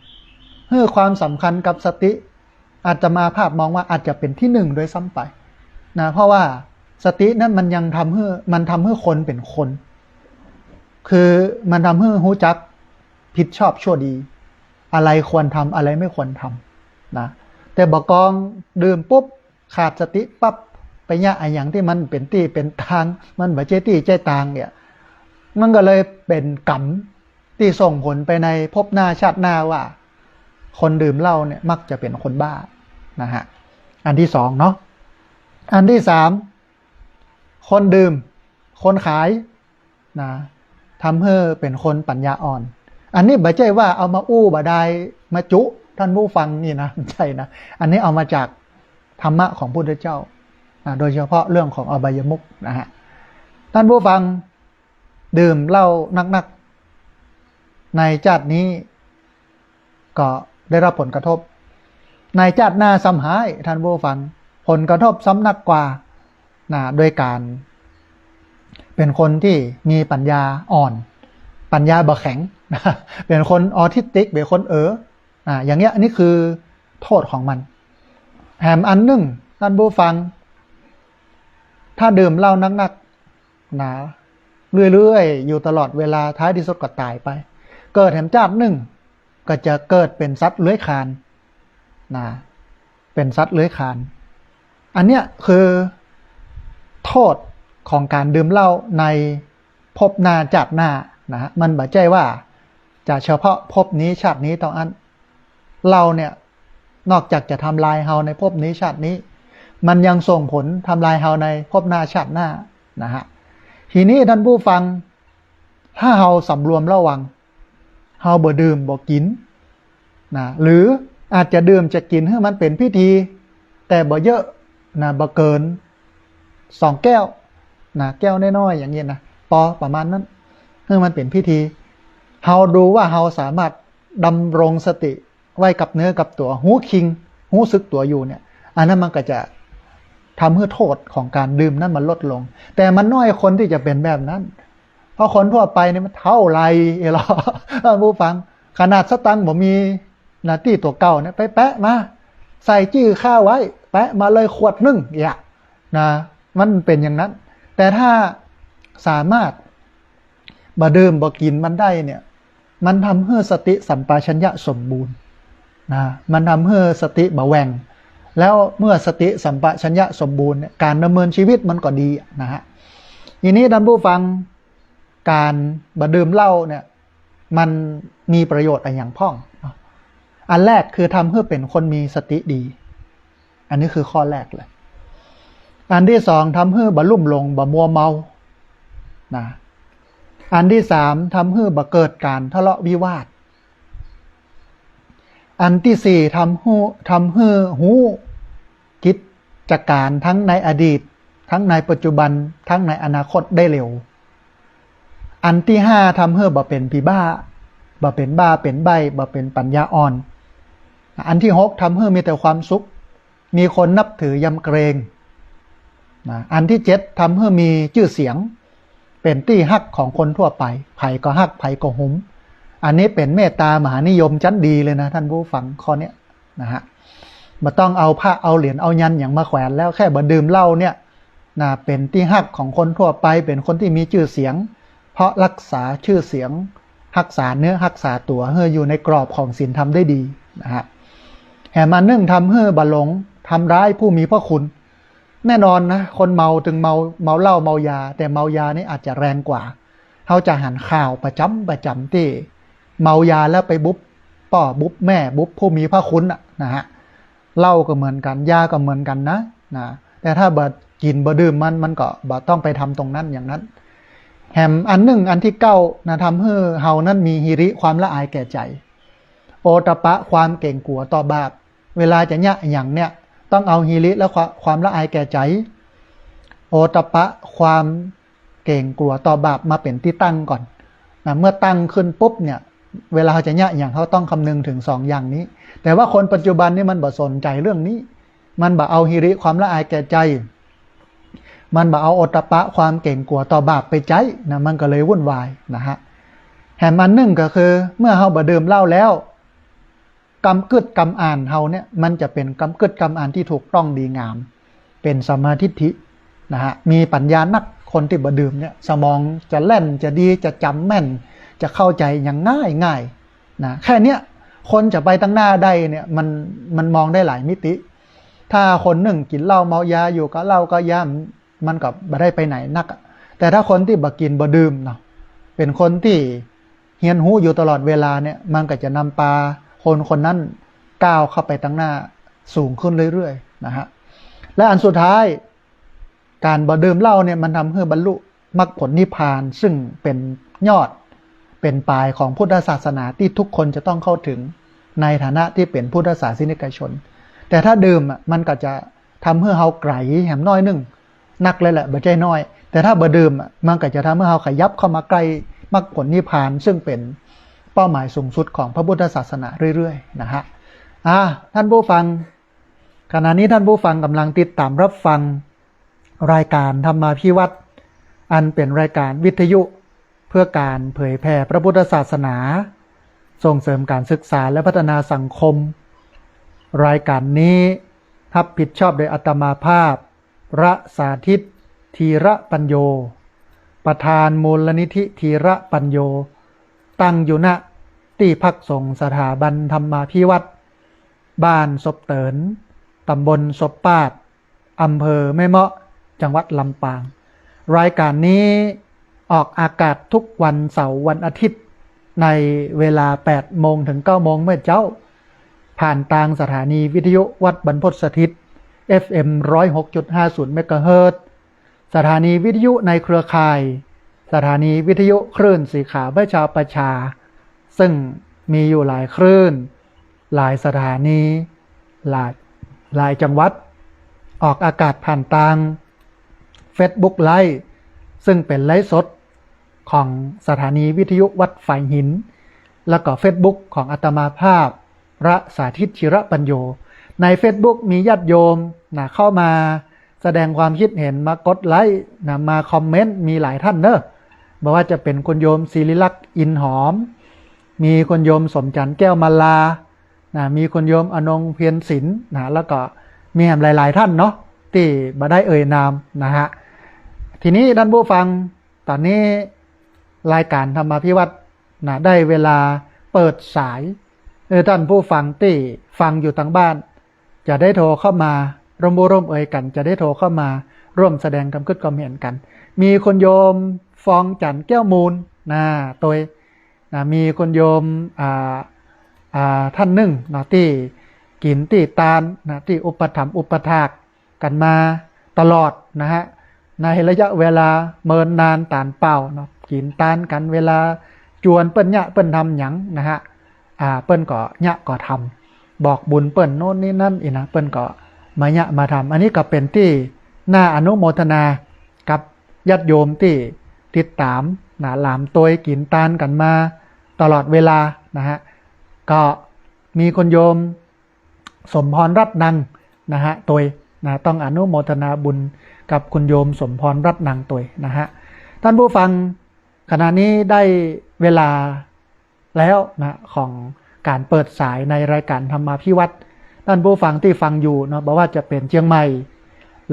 ให้ความสำคัญกับสติอาจจะมาภาพมองว่าอาจจะเป็นที่หนึ่งโดยซ้ำไปนะเพราะว่าสตินั้นมันยังทำให้คนเป็นคน คือมันทำให้รู้จักผิดชอบชั่วดีอะไรควรทำอะไรไม่ควรทำนะแต่บอกกองดื่มปุ๊บขาดสติปั๊บไปยะไอ้อย่างที่มันเป็นตี้เป็นทางมันบ่เจตี้เจตางเนี่ยมันก็เลยเป็นกรรมที่ส่งผลไปในภพหน้าชาติหน้าว่าคนดื่มเหล้าเนี่ยมักจะเป็นคนบ้านะฮะอันที่สองเนาะอันที่สามคนดื่มคนขายนะทำให้เป็นคนปัญญาอ่อนอันนี้บ่ใช่ว่าเอามาอู้บ่ได้มาจุท่านผู้ฟังนี่นะไม่ใช่นะอันนี้เอามาจากธรรมะของพระพุทธเจ้าโดยเฉพาะเรื่องของอบายมุขนะฮะท่านผู้ฟังดื่มเหล้านักๆในชาตินี้ก็ได้รับผลกระทบในชาติหน้าซ้ำหายท่านผู้ฟังผลกระทบซ้ำหนักกว่าโดยการเป็นคนที่มีปัญญาอ่อนปัญญาบ่แข็งเป็นคนออทิสติกเป็นคนอย่างเงี้ยอันนี้คือโทษของมันแถมอันหนึ่งท่านผู้ฟังถ้าดื่มเหล้านักเรื่อยๆอยู่ตลอดเวลาท้ายที่สุดก็ตายไปเกิดแถมชาติหนึ่งก็จะเกิดเป็นสัตว์เลื้อยคลานเป็นสัตว์เลื้อยคลานอันเนี้ยคือโทษของการดื่มเหล้าในภพหน้าชาติหน้านะมันบ่ใช่ว่าจะเฉพาะภพนี้ชาตินี้ต้องอันเราเนี่ยนอกจากจะทำลายเฮาในภพนี้ชาตินี้มันยังส่งผลทำลายเฮาในภพหน้าชาติหน้านะฮะทีนี้ท่านผู้ฟังถ้าเฮาสำรวมระวังเฮาบ่ดื่มบ่กินหรืออาจจะดื่มจะกินให้มันเป็นพิธีแต่บ่เยอะบ่เกิน2 แก้วแก้วน้อยๆอย่างนี้นะประมาณนั้นให้มันเป็นพิธีเฮาดูว่าเฮาสามารถดำรงสติไว้กับเนื้อกับตัวหูคิงหูซึกตัวอยู่เนี่ยอันนั้นมันก็จะทำให้โทษของการดื่มนั้นมันลดลงแต่มันน้อยคนที่จะเป็นแบบนั้นเพราะคนทั่วไปเนี่ยมันเท่าไรหรอผู้ฟังขนาดสตังค์ผมมีหน้าที่ตัวเก่าเนี่ยไปแปะมาใส่จื้อข้าวไว้แปะมาเลยขวดนึงมันเป็นอย่างนั้นแต่ถ้าสามารถบ่ดื่มบ่กินมันได้เนี่ยมันทำให้สติสัมปชัญญะสมบูรณ์มันทำให้สติบ่แหว่งแล้วเมื่อสติสัมปชัญญะสมบูรณ์การดำเนินชีวิตมันก็ดีนะฮะทีนี้ท่านผู้ฟังการบ่ดื่มเหล้าเนี่ยมันมีประโยชน์อะไรอย่างพ่องอันแรกคือทำให้เป็นคนมีสติดีอันนี้คือข้อแรกเลยอันที่สองทำให้บ่ลุ่มหลงบ่มัวเมาอันที่สามทำให้บ่เกิดการทะเลาะวิวาทอันที่สี่ทำให้หูกิจการทั้งในอดีตทั้งในปัจจุบันทั้งในอนาคตได้เร็วอันที่ห้าทำให้บ่เป็นผีบ้าบ่เป็นบ้าเป็นใบ้บ่เป็นปัญญาอ่อน อันที่หกทำให้มีแต่ความสุขมีคนนับถือยำเกรงอันที่เจ็ดทำให้มีชื่อเสียงเป็นที่ฮักของคนทั่วไปไผ่ก็ฮักไผ่ก็หุมอันนี้เป็นเมตตามหานิยมชั้นดีเลยนะท่านผู้ฟังข้อนี้นะฮะมาต้องเอาผ้าเอาเหรียญเอายันอย่างมาแขวนแล้วแค่บ่ดื่มเหล้าเนี่ยนะเป็นที่ฮักของคนทั่วไปเป็นคนที่มีชื่อเสียงเพราะรักษาชื่อเสียงรักษาเนื้อรักษาตัวให้อยู่ในกรอบของศีลธรรมได้ดีนะฮะแห่มานึ่งทำให้บะหลงทำร้ายผู้มีพระคุณแน่นอนนะคนเมาถึงเมาเหล้าเมายาแต่เมายานี่อาจจะแรงกว่าเขาจะหันข่าวประจำที่เมายาแล้วไปบุ๊บป่อบุ๊บแม่บุ๊บผู้มีพระคุณนะฮะเหล้าก็เหมือนกันยาก็เหมือนกันนะแต่ถ้าบ่กินบ่ดื่มมันก็บ่ต้องไปทำตรงนั้นอย่างนั้นแหมอันหนึ่งอันที่เก้านะทำให้เฮานั้นมีหิริความละอายแก่ใจโอตปะความเก่งกลัวต่อบาปเวลาจะเนี่ยอย่างเนี้ยต้องเอาหิริและความละอายแก่ใจโอตปะความเก่งกลัวต่อบาปมาเป็นที่ตั้งก่อนนะเมื่อตั้งขึ้นปุ๊บเนี่ยเวลาเขาจะเนี่ยอย่างเขาต้องคำนึงถึงสองอย่างนี้แต่ว่าคนปัจจุบันนี่มันบ่สนใจเรื่องนี้มันบ่เอาหิริความละอายแก่ใจมันบ่เอาโอตปะความเก่งกลัวต่อบาปไปใจนะมันก็เลยวุ่นวายนะฮะแถมอันหนึ่งก็คือเมื่อเขาบ่ดื่มเหล้าแล้วกำกึดกำอ่านเฮาเนี่ยมันจะเป็นกำกึดกำอ่านที่ถูกต้องดีงามเป็นสัมมาทิฏฐินะฮะมีปัญญานักคนที่บ่ดื่มเนี่ยสมองจะแล่นจะดีจะจำแม่นจะเข้าใจอย่างง่ายนะแค่เนี้ยคนจะไปตั้งหน้าได้เนี่ยมันมองได้หลายมิติถ้าคนหนึ่งกินเหล้าเมายาอยู่ก็เหล้าก็ยามันก็บ่ได้ไปไหนนักแต่ถ้าคนที่บ่กินบ่ดื่มเนาะเป็นคนที่เฮียนหูอยู่ตลอดเวลาเนี่ยมันก็จะนำพาคนนั้นก้าวเข้าไปตั้งหน้าสูงขึ้นเรื่อยๆนะฮะและอันสุดท้ายการบ่ดื่มเหล้าเนี่ยมันทำให้บรรลุมรรคผลนิพพานซึ่งเป็นยอดเป็นปลายของพุทธศาสนาที่ทุกคนจะต้องเข้าถึงในฐานะที่เป็นพุทธศาสนิกชนแต่ถ้าดื่มมันก็จะทำให้เฮาไกลแหมน้อยนึงนักเลยแหละบ่ใจน้อยแต่ถ้าบ่ดื่มมันก็จะทำให้เฮาขยับเข้ามาใกล้มรรคผลนิพพานซึ่งเป็นเป้าหมายสูงสุดของพระพุทธศาสนาเรื่อยๆนะฮะท่านผู้ฟังขณะนี้ท่านผู้ฟังกำลังติดตามรับฟังรายการธรรมาภิวัตรอันเป็นรายการวิทยุเพื่อการเผยแผ่พระพุทธศาสนาส่งเสริมการศึกษาและพัฒนาสังคมรายการนี้รับผิดชอบโดยอาตมาภาพระสาธิตธีระปัญโยประธานมูลนิธิธีระปัญโยตั้งอยู่ณที่พักสงฆ์สถาบันธรรมาภิวัตรบ้านศพเตินตำบลศพปาดอำเภอแม่เมาะจังหวัดลำปางรายการนี้ออกอากาศทุกวันเสาร์วันอาทิตย์ในเวลา 8 โมงถึง 9 โมงเมื่อเจ้าผ่านทางสถานีวิทยุวัดบรรพตสถิต FM 106.50 เมกะเฮิรตซ์สถานีวิทยุในเครือข่ายสถานีวิทยุคลื่นสีขาวประชาประชาซึ่งมีอยู่หลายคลื่นหลายสถานีหลายจังหวัดออกอากาศผ่านทาง Facebook Live ซึ่งเป็นไลฟ์สดของสถานีวิทยุวัดฝ่ายหินแล้วก็ Facebook ของอาตมาภาพพระสาธิตธีระปัญโยใน Facebook มีญาติโยมเข้ามาแสดงความคิดเห็นมากดไลค์มาคอมเมนต์มีหลายท่านเนอะบอกว่าจะเป็นคุณโยมศิริลักษณ์อินหอมมีคุณโยมสมจันทร์แก้วมาลามีคุณโยมอนงเพียรศิลป์แล้วก็มีหลายๆท่านเนาะที่บ่ได้เอ่ยนามนะฮะทีนี้ท่านผู้ฟังตอนนี้รายการธรรมาภิวัตรได้เวลาเปิดสายท่านผู้ฟังที่ฟังอยู่ทางบ้านจะได้โทรเข้ามาร่วมเอ่ยกันจะได้โทรเข้ามาร่วมแสดงความคิดความเห็นกันมีคุณโยมฟองจันทร์แก้วมูลตัวมีคุณโยมท่านหนึ่งที่กินที่ตาลที่อุปถัมภ์อุปถากกันมาตลอดนะฮะในระยะเวลาเมินนานตานเป่ากินตานกันเวลาจวนเปิ้นเนี่ยเปิ้นทำหยังนะฮะเปิ้นก็เนี่ยก็ทำบอกบุญเปิ้นโน่นนี่นั่นอีกนะเปิ้นก็มาเนี่ยมาทำอันนี้ก็เป็นที่น่าอนุโมทนากับญาติโยมที่ติดตามหลามตัวกินตานกันมาตลอดเวลานะฮะก็มีคนโยม สมพรรัตนังนะฮะตัวนะต้องอนุโมทนาบุญกับคุณโยมสมพรรัตนังตัวนะฮะท่านผู้ฟังขณะนี้ได้เวลาแล้วนะของการเปิดสายในรายการธรรมาภิวัตรท่านผู้ฟังที่ฟังอยู่เนาะบอกว่าจะเป็นเชียงใหม่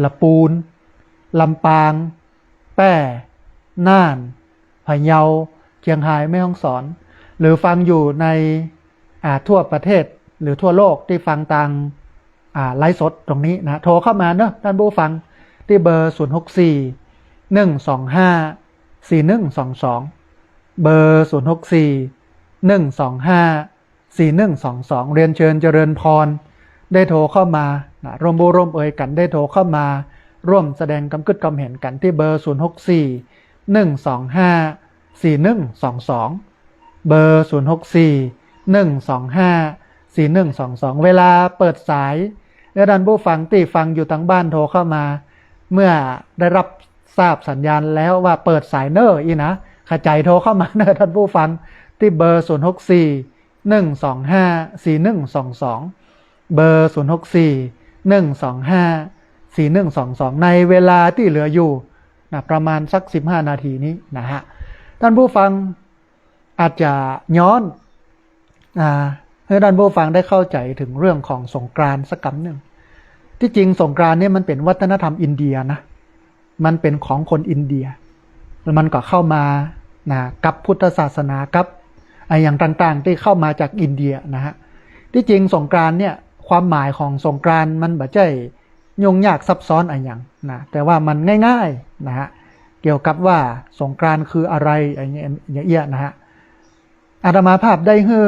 ละปูนลำปางแป้น่านพะเยาเชียงรายแม่ฮ่องสอนหรือฟังอยู่ในทั่วประเทศหรือทั่วโลกที่ฟังทางไลฟ์สดตรงนี้นะโทรเข้ามาเนอะท่านผู้ฟังที่เบอร์064-125-4122เบอร์064-125-4122เรียนเชิญเจริญพรได้โทรเข้ามานะร่วมบุญร่วมเอ่ยกันได้โทรเข้ามาร่วมแสดงความคิดความเห็นกันที่เบอร์064-125-4122เบอร์064-125-4122เวลาเปิดสายและท่านผู้ฟังที่ฟังอยู่ทางบ้านโทรเข้ามาเมื่อได้รับทราบสัญญาณแล้วว่าเปิดสายเนอร์อีนะขจายโทรเข้ามาเนอท่านผู้ฟังที่เบอร์064-125-4122เบอร์064-125-4122ในเวลาที่เหลืออยู่นะประมาณสัก15นาทีนี้นะฮะท่านผู้ฟังอาจจะย้อนให้ท่านผู้ฟังได้เข้าใจถึงเรื่องของสงกรานต์สักคำหนึ่งที่จริงสงกรานต์เนี่ยมันเป็นวัฒนธรรมอินเดียนะมันเป็นของคนอินเดียแล้วมันก็เข้ามานะกับพุทธศาสนากับอย่างต่างๆที่เข้ามาจากอินเดียนะฮะที่จริงสงกรานต์เนี่ยความหมายของสงกรานต์มันไม่ใช่ยุ่งยากซับซ้อนอะไรอย่างนะแต่ว่ามันง่ายๆนะฮะเกี่ยวกับว่าสงกรานต์คืออะไรอย่างเงี้ยนะฮะอาตมาภาพได้ให้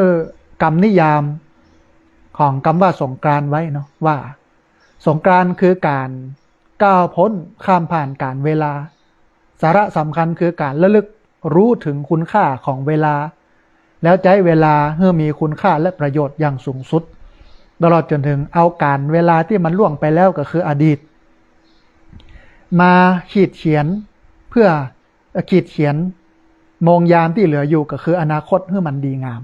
คำนิยามของคำว่าสงกรานต์ไว้เนาะว่าสงกรานต์คือการก้าวพ้นข้ามผ่านการเวลาสาระสำคัญคือการระลึกรู้ถึงคุณค่าของเวลาแล้วใช้เวลาให้มีคุณค่าและประโยชน์อย่างสูงสุดตลอดจนถึงเอาการเวลาที่มันล่วงไปแล้วก็คืออดีตมาขีดเขียนเพื่อขีดเขียนมองยามที่เหลืออยู่ก็คืออนาคตให้มันดีงาม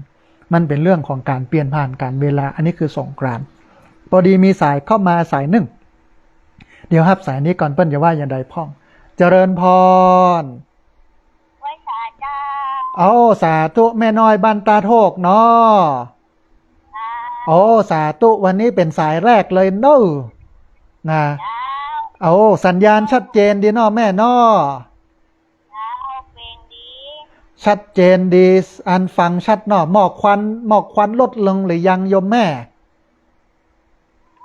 มันเป็นเรื่องของการเปลี่ยนผ่านการเวลาอันนี้คือสงกรานต์พอดีมีสายเข้ามาสายหนึ่งเดี๋ยวครับสายนี้ก่อนเปิ้ลจะว่าอย่างใดพ่องเจริญพรไว้สาจ้าเอาสาธุแม่น้อยบ้านตาโทกเนาะโอ้สาธุวันนี้เป็นสายแรกเลยเนาะนะเอาสัญญาณชัดเจนดีเนาะแม่เนาะชัดเจนดีอันฟังชัดเนาะหมอกควันลดลงหรือยังโยมแม่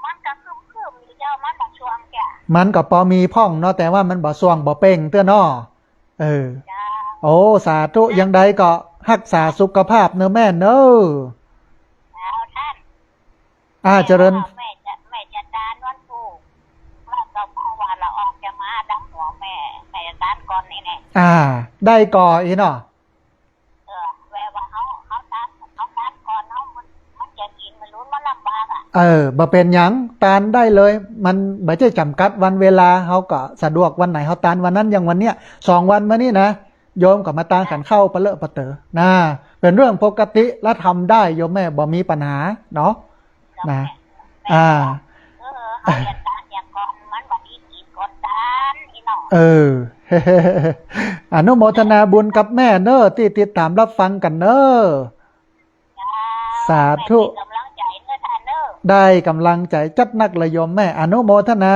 มันก็คึมๆอยู่เจ้ามันบ่ช่วงแกมันก็พอมีพ่องเนาะแต่ว่ามันบ่ส่วงบ่เป่งเตื้อเนาะโอ้สาธุยังใดก็รักษาสุขภาพเนอะแม่เนอะท่านเจริญแม่จะดานวันผูกแล้วก็เมื่อวานเราออกจะมาดังหัวแม่จะดานก่อนนี่แน่ได้ก่ออีเนาะแวะว่าเขาดานก่อนมันจะกินมันรู้มันลำบากบ่เป็นหยังตานได้เลยมันไม่ใช่จำกัดวันเวลาเขาก็สะดวกวันไหนเขาตานวันนั้นอย่างวันเนี้ย2วันมานี่นะโยมก็มาตานขันเข้าปะเลอะปะเต๋อนะเป็นเรื่องปกติและทำได้โยมแม่บ่มีปัญหาเนาะนะเขาจะตานอย่างก่อนมันบ่ดีกินก่อนตานอีน้องอนุโมทนาบุญกับแม่เนอะที่ติดตามรับฟังกันเนอะสาธุได้กำลังใจจัดนักเลยโยมแม่อนุโมทนา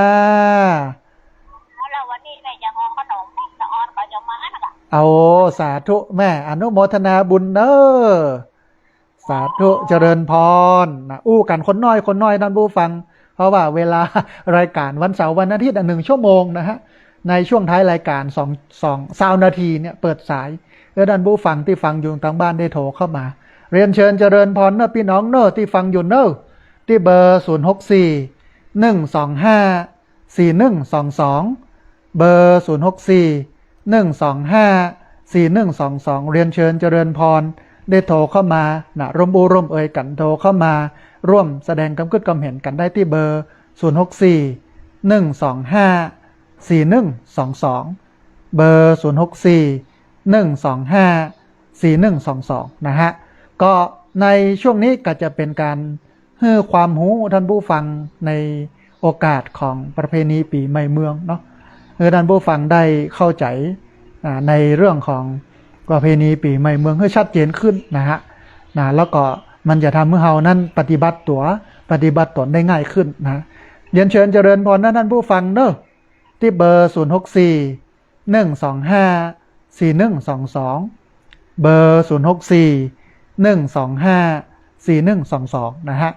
แล้ววันนี้แม่จะงอขนมแม่จะออนก็จะมานะคะเอาสาธุแม่อนุโมทนาบุญเนอะสาธุเจริญพรนะอู้กันคนน้อยท่านผู้ฟังเพราะว่าเวลารายการวันเสาร์วันอาทิตย์1 ชั่วโมงนะฮะในช่วงท้ายรายการ20 นาทีเนี่ยเปิดสายแล้วท่านผู้ฟังที่ฟังอยู่ทางบ้านได้โทรเข้ามาเรียนเชิญเจริญพรเนอะพี่น้องเนอะที่ฟังอยู่เนอะที่เบอร์064-125-4122เบอร์064-125-4122เรียนเชิญเจริญพรได้โทรเข้ามานะร่วมบุญร่วมเอ่ยกันโทรเข้ามาร่วมแสดงความคิดความเห็นกันได้ที่เบอร์064-125-4122เบอร์064-125-4122นะฮะก็ในช่วงนี้ก็จะเป็นการ ให้ความรู้ท่านผู้ฟังในโอกาสของประเพณีปีใหม่เมืองเนาะให้ท่านผู้ฟังได้เข้าใจในเรื่องของประเพณีปีใหม่เมืองให้ชัดเจนขึ้นนะฮะแล้วก็มันจะทำให้เรานั้นปฏิบัติตนได้ง่ายขึ้นนะเรียนเชิญเจริญพรท่านผู้ฟังเนอะที่เบอร์064-125-4122เบอร์064-125-4122นะฮะ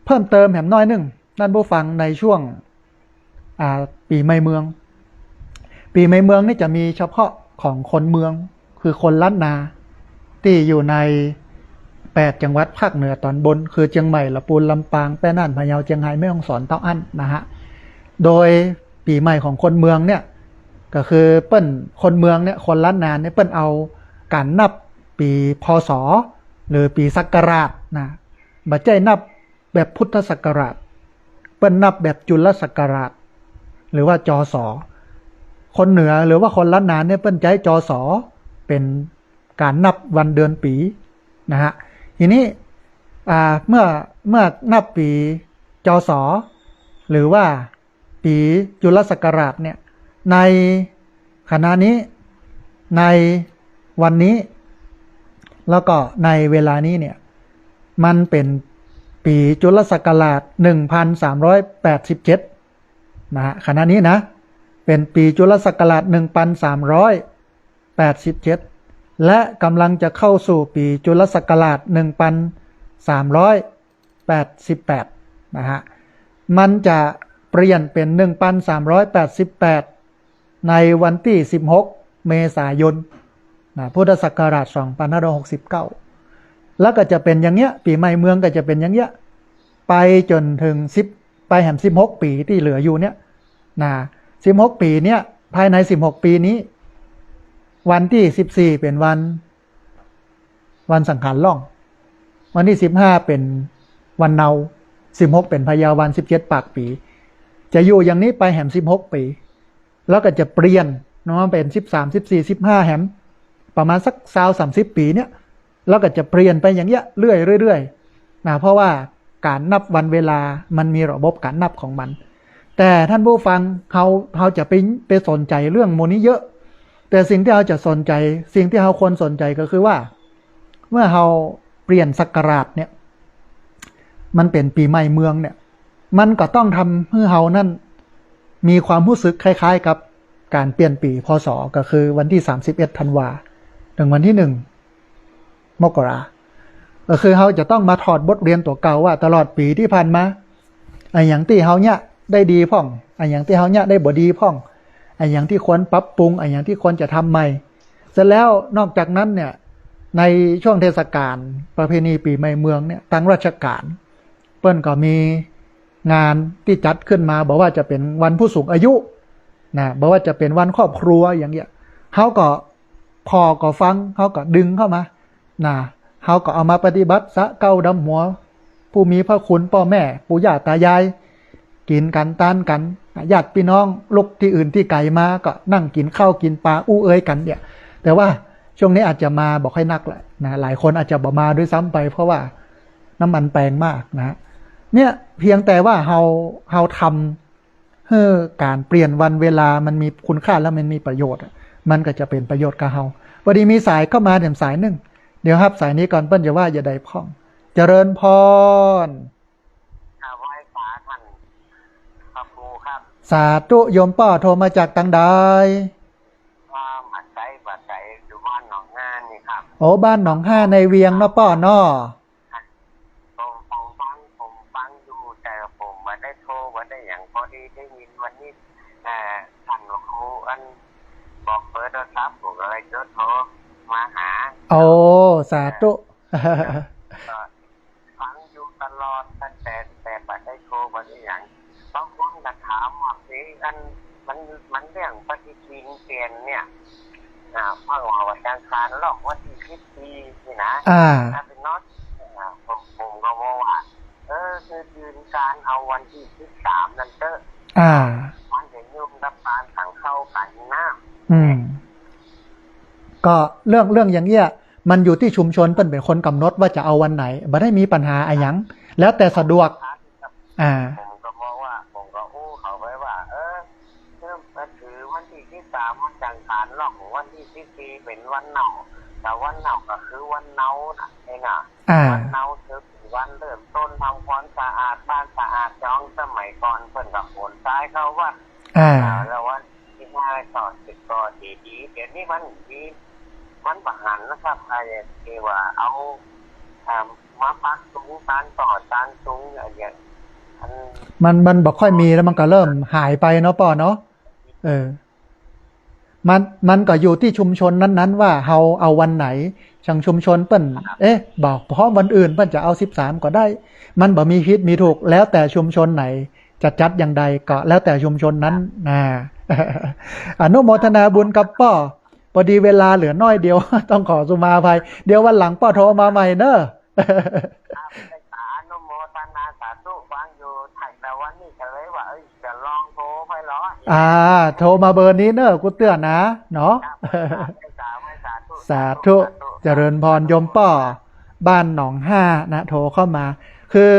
เพิ่มเติมแหมน้อยหนึ่งท่านผู้ฟังในช่วงปีใหม่เมืองนี่จะมีเฉพาะของคนเมืองคือคนล้านนาที่อยู่ใน8จังหวัดภาคเหนือตอนบนคือเชียงใหม่ลำพูนลำปางแป้น่านพะเยาเชียงรายแม่ฮ่องสอนเต้าอั้นนะฮะโดยปีใหม่ของคนเมืองเนี่ยก็คือเปิ้นคนเมืองเนี่ยคนล้านนาเนี่ยเปิ้นเอาการนับปีพศหรือปีศักราชนะบ่ใช่นับแบบพุทธศักราชเปิ้นนับแบบจุลศักราชหรือว่าจศคนเหนือหรือว่าคนล้านนาเนี่ยเปิ้นใช้จศเป็นการนับวันเดือนปีนะฮะทีนี้เมื่อนับปีจศหรือว่าปีจุลศักราชเนี่ยในขณะนี้ในวันนี้แล้วก็ในเวลานี้เนี่ยมันเป็นปีจุลศักราช1387นะฮะขณะนี้นะเป็นปีจุลศักราช1387และกำลังจะเข้าสู่ปีจุลศักราช1388นะฮะมันจะเปลี่ยนเป็น1388ในวันที่16เมษายนพุทธศักราช2569แล้วก็จะเป็นอย่างเงี้ยปีใหม่เมืองก็จะเป็นอย่างเงี้ยไปจนถึงไปแหม16ปีที่เหลืออยู่เนี่ย16ปีเนี่ยภายใน16ปีนี้วันที่14เป็นวันสังขารล่องวันที่15เป็นวันเนา16เป็นพยาวัน17ปากปีจะอยู่อย่างนี้ไปแหม16ปีแล้วก็จะเปลี่ยนเนาะเป็น13 14 15แหมประมาณสัก20-30ปีเนี่ยแล้วก็จะเปลี่ยนไปอย่างเงี้ยเรื่อยเพราะว่าการนับวันเวลามันมีระบบการนับของมันแต่ท่านผู้ฟังเขาจะไปสนใจเรื่องโมนี้เยอะแต่สิ่งที่เราจะสนใจสิ่งที่เราควรสนใจก็คือว่าเมื่อเราเปลี่ยนศักราชเนี่ยมันเป็นปีใหม่เมืองเนี่ยมันก็ต้องทำให้เรานั่นมีความรู้สึกคล้ายๆกับการเปลี่ยนปีพศก็คือวันที่31ธันวาถึงวันที่1มกราก็คือเราจะต้องมาถอดบทเรียนตัวเก่าว่าตลอดปีที่ผ่านมาอย่างที่เราเนี่ยได้ดีพ่องอย่างที่เราเนี่ยได้บ่ดีพ่องอย่างที่ควรปรับปรุงอย่างที่ควรจะทำใหม่เสร็จแล้วนอกจากนั้นเนี่ยในช่วงเทศกาลประเพณีปีใหม่เมืองเนี่ยทางราชการเปิ้นก็มีงานที่จัดขึ้นมาบอกว่าจะเป็นวันผู้สูงอายุบอกว่าจะเป็นวันครอบครัวอย่างเงี้ยเขาก็พอก็ฟังเขาก็ดึงเข้ามาเขาก็เอามาปฏิบัติสะเก้าดำหัวผู้มีพระคุณพ่อแม่ปู่ย่าตายายกินกันต้านกันญาติพี่น้องลูกที่อื่นที่ไกลมาก็นั่งกินข้าวกินปลาอู้เอ้ยกันเนี่ยแต่ว่าช่วงนี้อาจจะมาบอกให้นักแหละหลายคนอาจจะบ่มาด้วยซ้ำไปเพราะว่าน้ำมันแพงมากเนี่ยเพียงแต่ว่าเราทำให้การเปลี่ยนวันเวลามันมีคุณค่าแล้วมันมีประโยชน์มันก็จะเป็นประโยชน์กับเราพอดีมีสายเข้ามาสายหนึ่งเดี๋ยวครับสายนี้ก่อนเปิ้ลจะว่าอย่าใดพ่องเจริญพรไหว้พระท่านพระครูครับ สาธุโยมป้อโทรมาจากตังใดบัดใจอยู่บ้านหนองงานนี่ครับโอ้บ้านหนองห้าในเวียงเนาะป้อเนาะผมฟังอยู่แต่ผมมาได้โทรมาได้อย่างพอดีได้ยินวันนี้ท่านครูบอกเปิดโทรศัพท์ผมอะไรก็โทรมาหาโอ้สาธุฟังอยู่ตลอดแต่มาได้โทรมาได้อย่างต้องว่างจะถามว่ามันเรื่องปฏิทินเปลี่ยนเนี่ยเมื่อวันจันทร์คารหรอกว่าที่10 ปีนี่นะถ้าเป็นน็อตผมก็ว่าคือยืนการเอาวันที่13นั่นเด้อมันจะยุ่งกับการขังเข้ากันน้ำก็เรื่องอย่างเงี้ย มันอยู่ที่ชุมชนเป็นคนกำหนดว่าจะเอาวันไหนบ่ได้มีปัญหาอะไรหยังแล้วแต่สะดวกผมก็มองว่าผมก็เขาไว้ว่าเริ่มมาถือวันที่3วันจังคารหรอกวันที่14เป็นวันเนาแต่วันเนาก็คือวันเนาน่ะไอ้น่ะวันเนาคือวันเริ่มต้นทำความสะอาดบ้านสะอาดจ้องสมัยก่อนเพิ่นกับโอนซ้ายเข้าวัดแล้ววันที่5ต่อ10ก็ดีเดี๋ยวนี้มันประหารนะครับไอ้ที่ว่าเอามาปักสูงตานต่อตานสูงอย่างมันบอกค่อยมีแล้วมันก็เริ่มหายไปเนาะป่อเนาะมันก็อยู่ที่ชุมชนนั้นๆว่าเฮาเอาวันไหนช่างชุมชนเปิ้นบอกเพราะวันอื่นเปิ้นจะเอา13ก็ได้มันบ่มีผิดมีถูกแล้วแต่ชุมชนไหนจะจัดอย่างใดก็แล้วแต่ชุมชนนั้นอนุโมทนาบุญกับป้อพอดีเวลาเหลือน้อยเดียวต้องขอสุมาภัยเดี๋ยววันหลังป้อโทรมาใหม่เนอะอนุโมทนาสาธุฟังอยู่ถ่ายแต่วันนี้จะเลยว่าจะลองโทรไปเหรอโทรมาเบอร์นี้เนอะกูเตือนนะเนาะสาธุเจริญพรโยมป้อบ้านหนอง5นะโทรเข้ามาคือ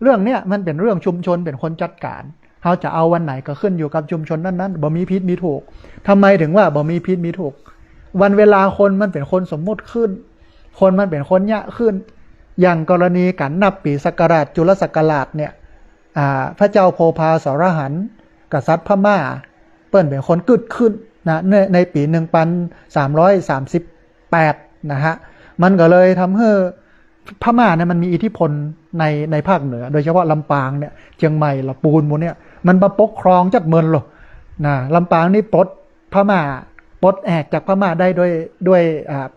เรื่องเนี้ยมันเป็นเรื่องชุมชนเป็นคนจัดการเขาจะเอาวันไหนก็ขึ้นอยู่กับชุมชนนั้นๆบ่มีผิดมีถูกทำไมถึงว่าบ่มีผิดมีถูกวันเวลาคนมันเป็นคนสมมุติขึ้นคนมันเป็นคนยะขึ้นอย่างกรณีกันนับปีศักราชจุลศักราชเนี่ยพระเจ้าโพพาสรหันต์กษัตริย์พม่าเปิ้นเป็นคนกึดขึ้นนะในปี1338นะฮะมันก็เลยทำให้พม่าเนี่ยมันมีอิทธิพลในภาคเหนือโดยเฉพาะลำปางเนี่ยเชียงใหม่ลำปูนหมดเนี่ยมันมาปกครองจักเมืองหรอนะลำปางนี่ปลดพม่าปลดแอกจากพม่าได้ด้วย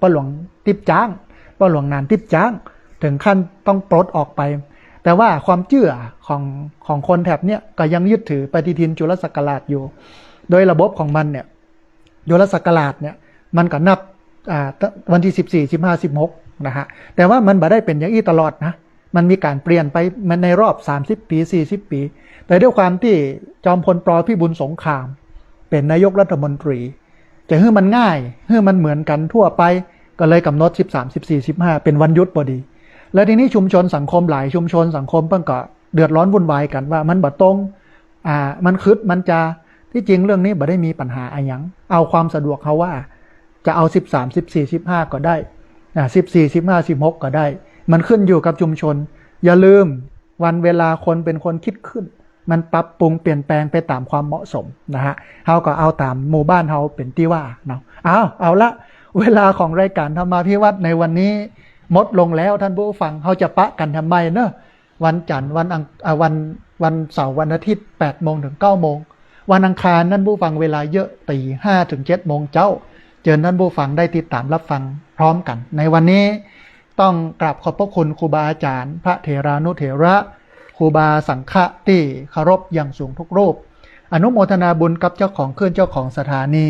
ป้าหลวงทิพจ้างป้าหลวงนานทิพจ้างถึงขั้นต้องปลดออกไปแต่ว่าความเชื่อของคนแถบเนี้ยก็ยังยึดถือปฏิทินจุลศักราชอยู่โดยระบบของมันเนี่ยจุลศักราชเนี่ยมันก็นับวันที่14 15 16นะฮะแต่ว่ามันบ่ได้เป็นอย่างนี้ตลอดนะมันมีการเปลี่ยนไปมันในรอบ30ปี40ปีแต่ด้วยความที่จอมพลป.พิบูลสงครามเป็นนายกรัฐมนตรีจะให้มันง่ายให้มันเหมือนกันทั่วไปก็เลยกำหนด13 14 15เป็นวันหยุดพอดีแล้วทีนี้ชุมชนสังคมหลายชุมชนสังคมเพิ่งก็เดือดร้อนวุ่นวายกันว่ามันบ่ตรงมันคึดมันจะที่จริงเรื่องนี้บ่ได้มีปัญหาอะไรหยังเอาความสะดวกเขาว่าจะเอา13 14 15ก็ได้14 15 16ก็ได้มันขึ้นอยู่กับชุมชนอย่าลืมวันเวลาคนเป็นคนคิดขึ้นมันปรับปรุงเปลี่ยนแปลงไปตามความเหมาะสมนะฮะเฮาก็เอาตามหมู่บ้านเฮาเป็นที่ว่าเนาะเอาละเวลาของรายการธรรมาภิวัตน์ในวันนี้หมดลงแล้วท่านผู้ฟังเฮาจะปะกันทำไมเนอะวันจันทร์วันเสาร์วันอาทิตย์ 8 โมงถึง 9 โมงวันอังคารนั่นผู้ฟังเวลาเยอะตี 5 ถึง 7 โมงเจ้าเชิญท่านผู้ฟังได้ติดตามรับฟังพร้อมกันในวันนี้ต้องกราบขอบพระคุณครูบาอาจารย์พระเถรานุเถระครูบาสังฆะที่เคารพอย่างสูงทุกรูปอนุโมทนาบุญกับเจ้าของคลื่นเจ้าของสถานี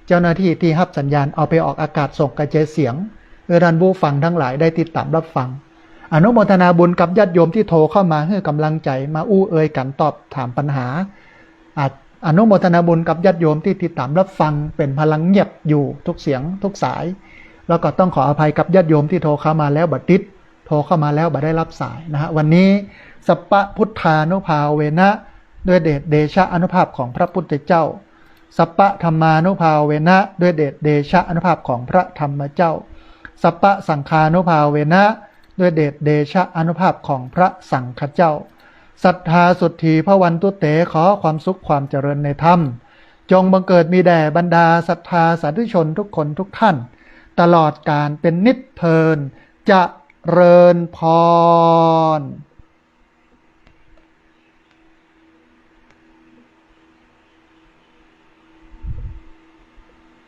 เจ้าหน้าที่ที่รับสัญญาณเอาไปออกอากาศส่งกระจายเสียงเพื่อท่านผู้ฟังทั้งหลายได้ติดตามรับฟังอนุโมทนาบุญกับญาติโยมที่โทรเข้ามาให้กำลังใจมาอู้เอ่ยกันตอบถามปัญหาอนุโมทนาบุญกับญาติโยมที่ติดตามรับฟังเป็นพลังเงียบอยู่ทุกเสียงทุกสายแล้วก็ต้องขออภัยกับญาติโยมที่โทรเข้ามาแล้วบัดติดโทรเข้ามาแล้วบัดได้รับสายนะฮะวันนี้สัพพพุทธานุภาเวนะด้วยเดชะอนุภาพของพระพุทธเจ้าสัพพธรรมานุภาเวนะด้วยเดชะอนุภาพของพระธรรมเจ้าสัพพสังฆานุภาเวนะด้วยเดชะอนุภาพของพระสังฆเจ้าศรัทธาสุทธีพระวันตุเตขอความสุขความเจริญในธรรมจงบังเกิดมีแด่บรรดาศรัทธาสาธุชนทุกคนทุกท่านตลอดกาลเป็นนิจเทินเจริญพร